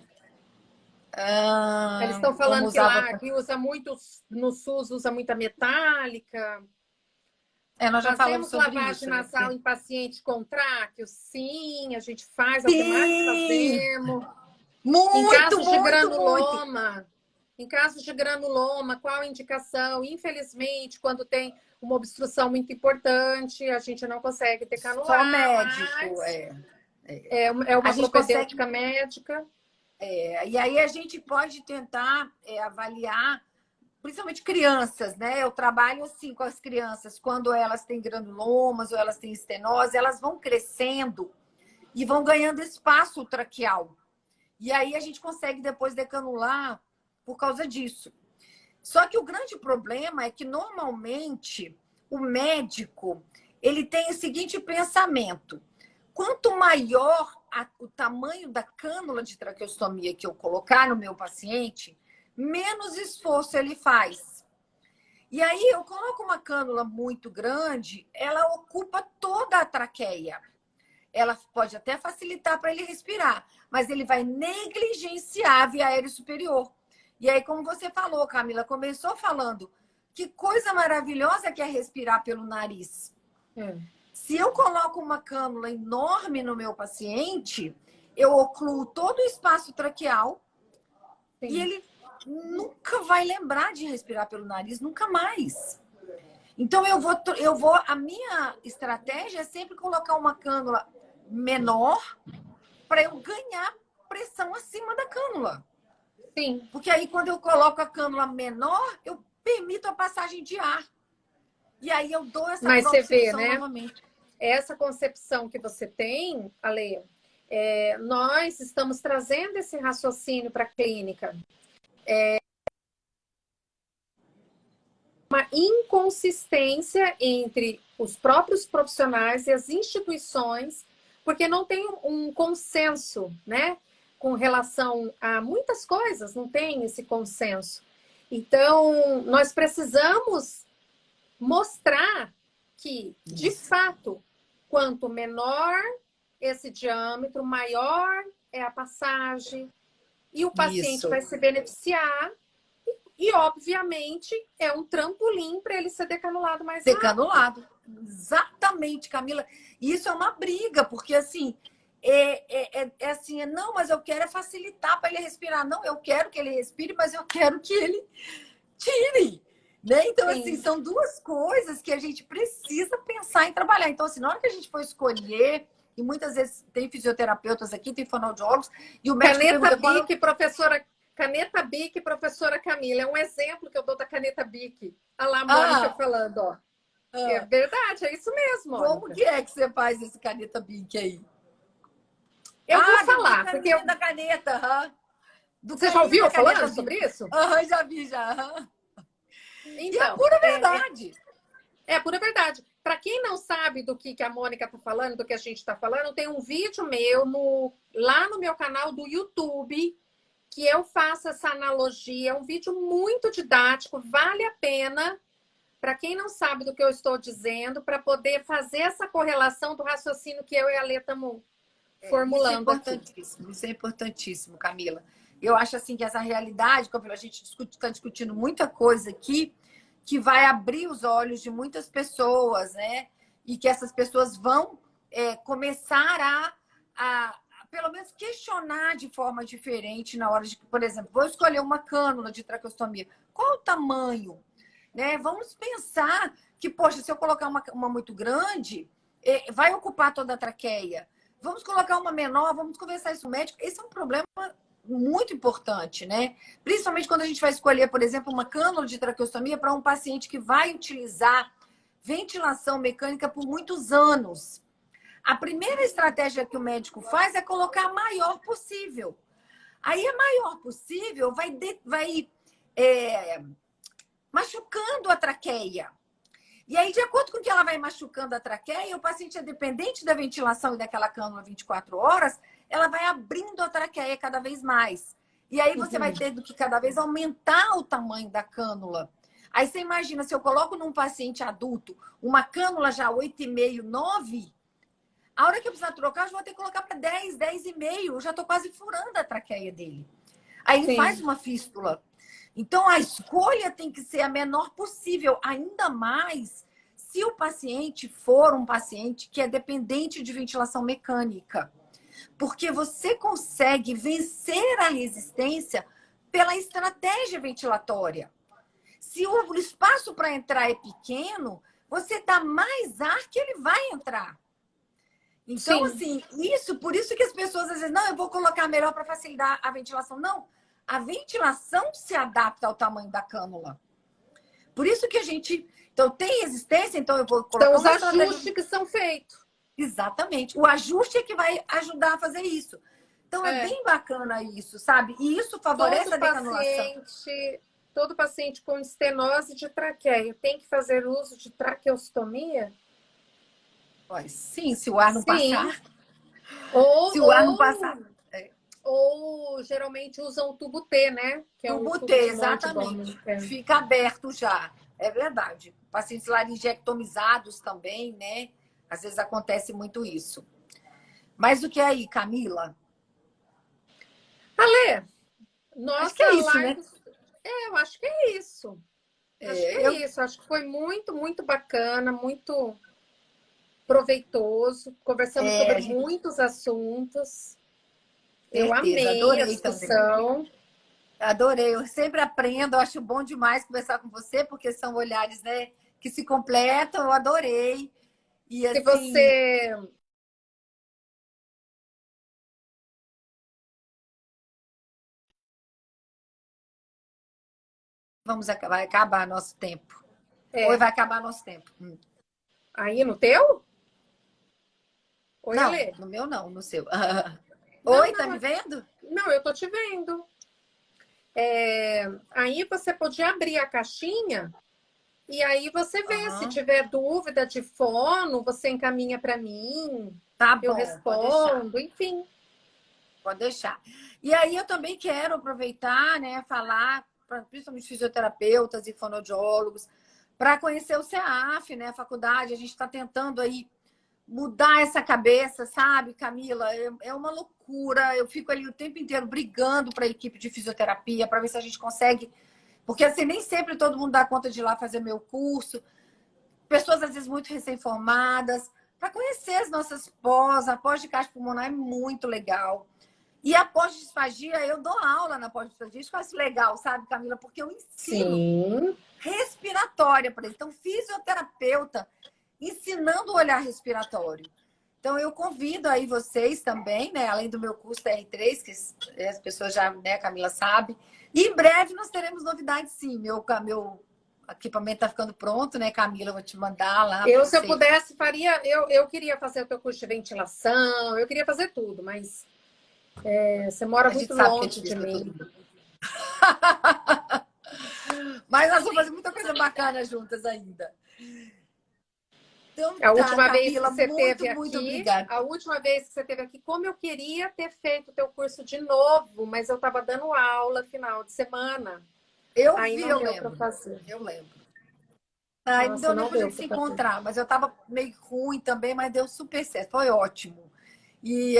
A: Eles estão falando que usa muito, no SUS usa muita metálica.
B: Nós já falamos sobre
A: lavagem
B: isso,
A: nasal em paciente com tráqueo? Sim, a gente faz, é o que mais fazemos. Em casos de granuloma, em casos de granuloma, qual a indicação? Infelizmente, quando tem uma obstrução muito importante, a gente não consegue ter canular.
B: Só médico,
A: É uma propedêutica médica.
B: E aí a gente pode tentar avaliar, principalmente crianças, né? Eu trabalho assim com as crianças, quando elas têm granulomas ou elas têm estenose, elas vão crescendo e vão ganhando espaço traqueal. E aí a gente consegue depois decanular por causa disso. Só que o grande problema é que normalmente o médico, ele tem o seguinte pensamento: quanto maior o tamanho da cânula de traqueostomia que eu colocar no meu paciente, menos esforço ele faz. E aí eu coloco uma cânula muito grande, ela ocupa toda a traqueia. Ela pode até facilitar para ele respirar, mas ele vai negligenciar a via aérea superior. E aí, como você falou, Camila, começou falando que coisa maravilhosa que é respirar pelo nariz. Se eu coloco uma cânula enorme no meu paciente, eu ocluo todo o espaço traqueal. Sim. E ele nunca vai lembrar de respirar pelo nariz, nunca mais. Então, a minha estratégia é sempre colocar uma cânula menor para eu ganhar pressão acima da cânula.
A: Sim.
B: Porque aí, quando eu coloco a cânula menor, eu permito a passagem de ar. E aí eu dou essa
A: Mas você vê, né?
B: Novamente.
A: Essa concepção que você tem, Ale, nós estamos trazendo esse raciocínio para a clínica. Uma inconsistência entre os próprios profissionais e as instituições, porque não tem um consenso, né? Com relação a muitas coisas, não tem esse consenso. Então, nós precisamos mostrar que, de fato, quanto menor esse diâmetro, maior é a passagem, e o paciente vai se beneficiar, e obviamente é um trampolim para ele ser decanulado mais rápido.
B: Decanulado. Exatamente, Camila. Isso é uma briga, porque assim, não, mas eu quero facilitar para ele respirar. Não, eu quero que ele respire, mas eu quero que ele tire. Né? Então,
A: Sim.
B: assim, são duas coisas que a gente precisa pensar em trabalhar. Então, assim, na hora que a gente for escolher, e muitas vezes tem fisioterapeutas aqui, tem fonoaudiólogos, e o médico
A: Caneta Bic, professora Camila. É um exemplo que eu dou da caneta Bic. Olha lá a Mônica falando, ó. É verdade, é isso mesmo, Mônica.
B: Como que é que você faz esse caneta Bic aí?
A: Eu vou falar,
B: porque da caneta,
A: Você já ouviu eu falando sobre isso?
B: Já vi, já.
A: Então,
B: é pura verdade.
A: É pura verdade. Para quem não sabe do que a Mônica está falando, do que a gente está falando, tem um vídeo meu lá no meu canal do YouTube que eu faço essa analogia. É um vídeo muito didático, vale a pena para quem não sabe do que eu estou dizendo, para poder fazer essa correlação do raciocínio que eu e a Lê estamos formulando aqui.
B: Isso é importantíssimo, Camila. Eu acho assim que essa realidade, como a gente está discutindo muita coisa aqui, que vai abrir os olhos de muitas pessoas, né? E que essas pessoas vão começar a pelo menos questionar de forma diferente na hora de, por exemplo, vou escolher uma cânula de traqueostomia. Qual o tamanho? Né? Vamos pensar que, poxa, se eu colocar uma muito grande, vai ocupar toda a traqueia. Vamos colocar uma menor, vamos conversar isso com o médico. Esse é um problema muito importante, né? Principalmente quando a gente vai escolher, por exemplo, uma cânula de traqueostomia para um paciente que vai utilizar ventilação mecânica por muitos anos. A primeira estratégia que o médico faz é colocar a maior possível. Aí a maior possível vai machucando a traqueia. E aí, de acordo com que ela vai machucando a traqueia, o paciente é dependente da ventilação e daquela cânula 24 horas, ela vai abrindo a traqueia cada vez mais. E aí você vai tendo que cada vez aumentar o tamanho da cânula. Aí você imagina, se eu coloco num paciente adulto uma cânula já 8,5, 9, a hora que eu precisar trocar, eu vou ter que colocar para 10, 10,5. Eu já estou quase furando a traqueia dele. Aí ele faz uma fístula. Então, a escolha tem que ser a menor possível, ainda mais se o paciente for um paciente que é dependente de ventilação mecânica. Porque você consegue vencer a resistência pela estratégia ventilatória. Se o espaço para entrar é pequeno, você dá mais ar que ele vai entrar. Então, assim, por isso que as pessoas às vezes, não, eu vou colocar melhor para facilitar a ventilação. Não, a ventilação se adapta ao tamanho da cânula. Por isso que a gente... Então, tem resistência, então eu vou colocar...
A: Então, os ajustes que são feitos.
B: Exatamente. O ajuste é que vai ajudar a fazer isso. Então, é bem bacana isso, sabe? E isso favorece a decanulação.
A: Todo paciente com estenose de traqueia tem que fazer uso de traqueostomia?
B: Sim, se o ar não passar.
A: Se o ar não passar. Ou geralmente usam o tubo T, né? Que é
B: tubo T, exatamente. Fica aberto já. É verdade. Pacientes laringectomizados também, né? Às vezes acontece muito isso. Mas o que é aí, Camila?
A: Alê, nossa,
B: acho que é isso, né?
A: Eu acho que é isso. Acho que foi muito, muito bacana, muito proveitoso. Conversamos sobre muitos assuntos. Eu amei a discussão.
B: Também. Adorei. Eu sempre aprendo. Eu acho bom demais conversar com você, porque são olhares, né, que se completam. Eu adorei. E assim...
A: Se você...
B: Vai acabar nosso tempo. Ou vai acabar nosso tempo.
A: Aí no teu?
B: Oi, não, Alê? No meu não, no seu. Oi, tá me vendo?
A: Não, eu tô te vendo. Aí você podia abrir a caixinha e aí você vê. Se tiver dúvida de fono, você encaminha para mim.
B: Tá bom,
A: eu respondo, enfim.
B: Pode deixar. E aí eu também quero aproveitar, né, falar, principalmente fisioterapeutas e fonoaudiólogos, para conhecer o CEAF, né, a faculdade. A gente está tentando aí mudar essa cabeça, sabe, Camila? É uma loucura. Eu fico ali o tempo inteiro brigando para a equipe de fisioterapia, para ver se a gente consegue... Porque, assim, nem sempre todo mundo dá conta de ir lá fazer meu curso. Pessoas, às vezes, muito recém-formadas. Para conhecer as nossas pós. A pós de caixa pulmonar é muito legal. E a pós-disfagia, eu dou aula na pós-disfagia. Isso que eu acho legal, sabe, Camila? Porque eu ensino respiratória para eles. Então, fisioterapeuta ensinando o olhar respiratório. Então, eu convido aí vocês também, né? Além do meu curso R3, que as pessoas já, né, a Camila sabe. E em breve nós teremos novidades, sim. Meu equipamento está ficando pronto, né, Camila? Eu vou te mandar lá.
A: Se eu pudesse, faria... Eu queria fazer o teu curso de ventilação, eu queria fazer tudo, mas você mora muito longe de mim.
B: Mas nós vamos fazer muita coisa bacana juntas ainda.
A: Então, a última vez que você teve
B: aqui,
A: a última vez que você esteve aqui, como eu queria ter feito o teu curso de novo, mas eu estava dando aula final de semana.
B: Eu lembro. Ai, não
A: Nossa,
B: deu nem
A: não
B: pra
A: deu
B: gente se
A: pra fazer.
B: encontrar, mas eu tava meio ruim também, mas deu super certo, foi ótimo. E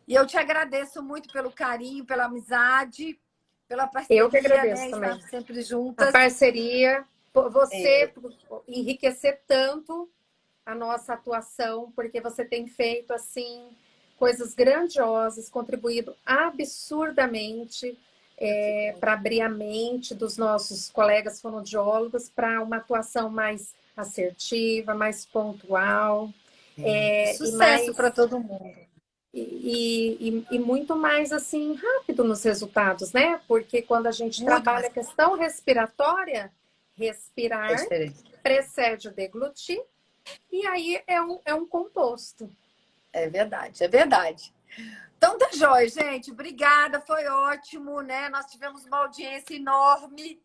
B: eu te agradeço muito pelo carinho, pela amizade, pela
A: Eu que
B: parceria,
A: agradeço
B: né?
A: também.
B: Estar sempre
A: A
B: juntas.
A: parceria,
B: É,
A: você enriquecer tanto a nossa atuação, porque você tem feito assim coisas grandiosas, contribuído absurdamente para abrir a mente dos nossos colegas fonoaudiólogos para uma atuação mais assertiva, mais pontual, e
B: sucesso para
A: mais
B: todo mundo.
A: e muito mais assim rápido nos resultados, né? Porque quando a gente
B: Muito mais.
A: trabalha a questão respiratória,
B: É
A: respirar
B: diferente.
A: precede o deglutir, e aí é um composto.
B: É verdade, é verdade. Então tá jóia, gente. Obrigada, foi ótimo, né? Nós tivemos uma audiência enorme,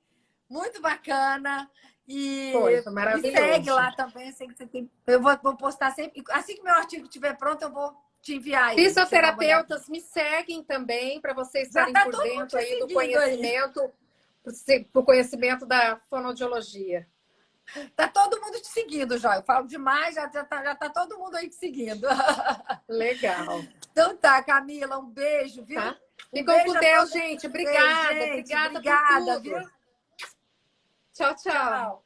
B: muito bacana. E
A: Foi
B: me segue
A: maravilhoso.
B: lá também. Sei que você tem... Eu vou postar sempre. Assim que meu artigo estiver pronto, eu vou te enviar ele, pra você dar uma olhada.
A: Fisioterapeutas me seguem também para vocês
B: Já
A: estarem
B: tá
A: por
B: todo mundo
A: dentro
B: te
A: aí
B: seguindo aí.
A: do conhecimento da fonoaudiologia.
B: Tá todo mundo te seguindo já. Eu falo demais, já tá todo mundo aí te seguindo.
A: Legal,
B: Então tá, Camila, um beijo, viu?
A: tá?
B: Um
A: Ficam com
B: beijo a
A: Deus,
B: todos
A: gente.
B: vocês,
A: Obrigada,
B: gente.
A: obrigada por
B: Obrigada, viu?
A: tudo. Tchau, tchau.
B: Tchau.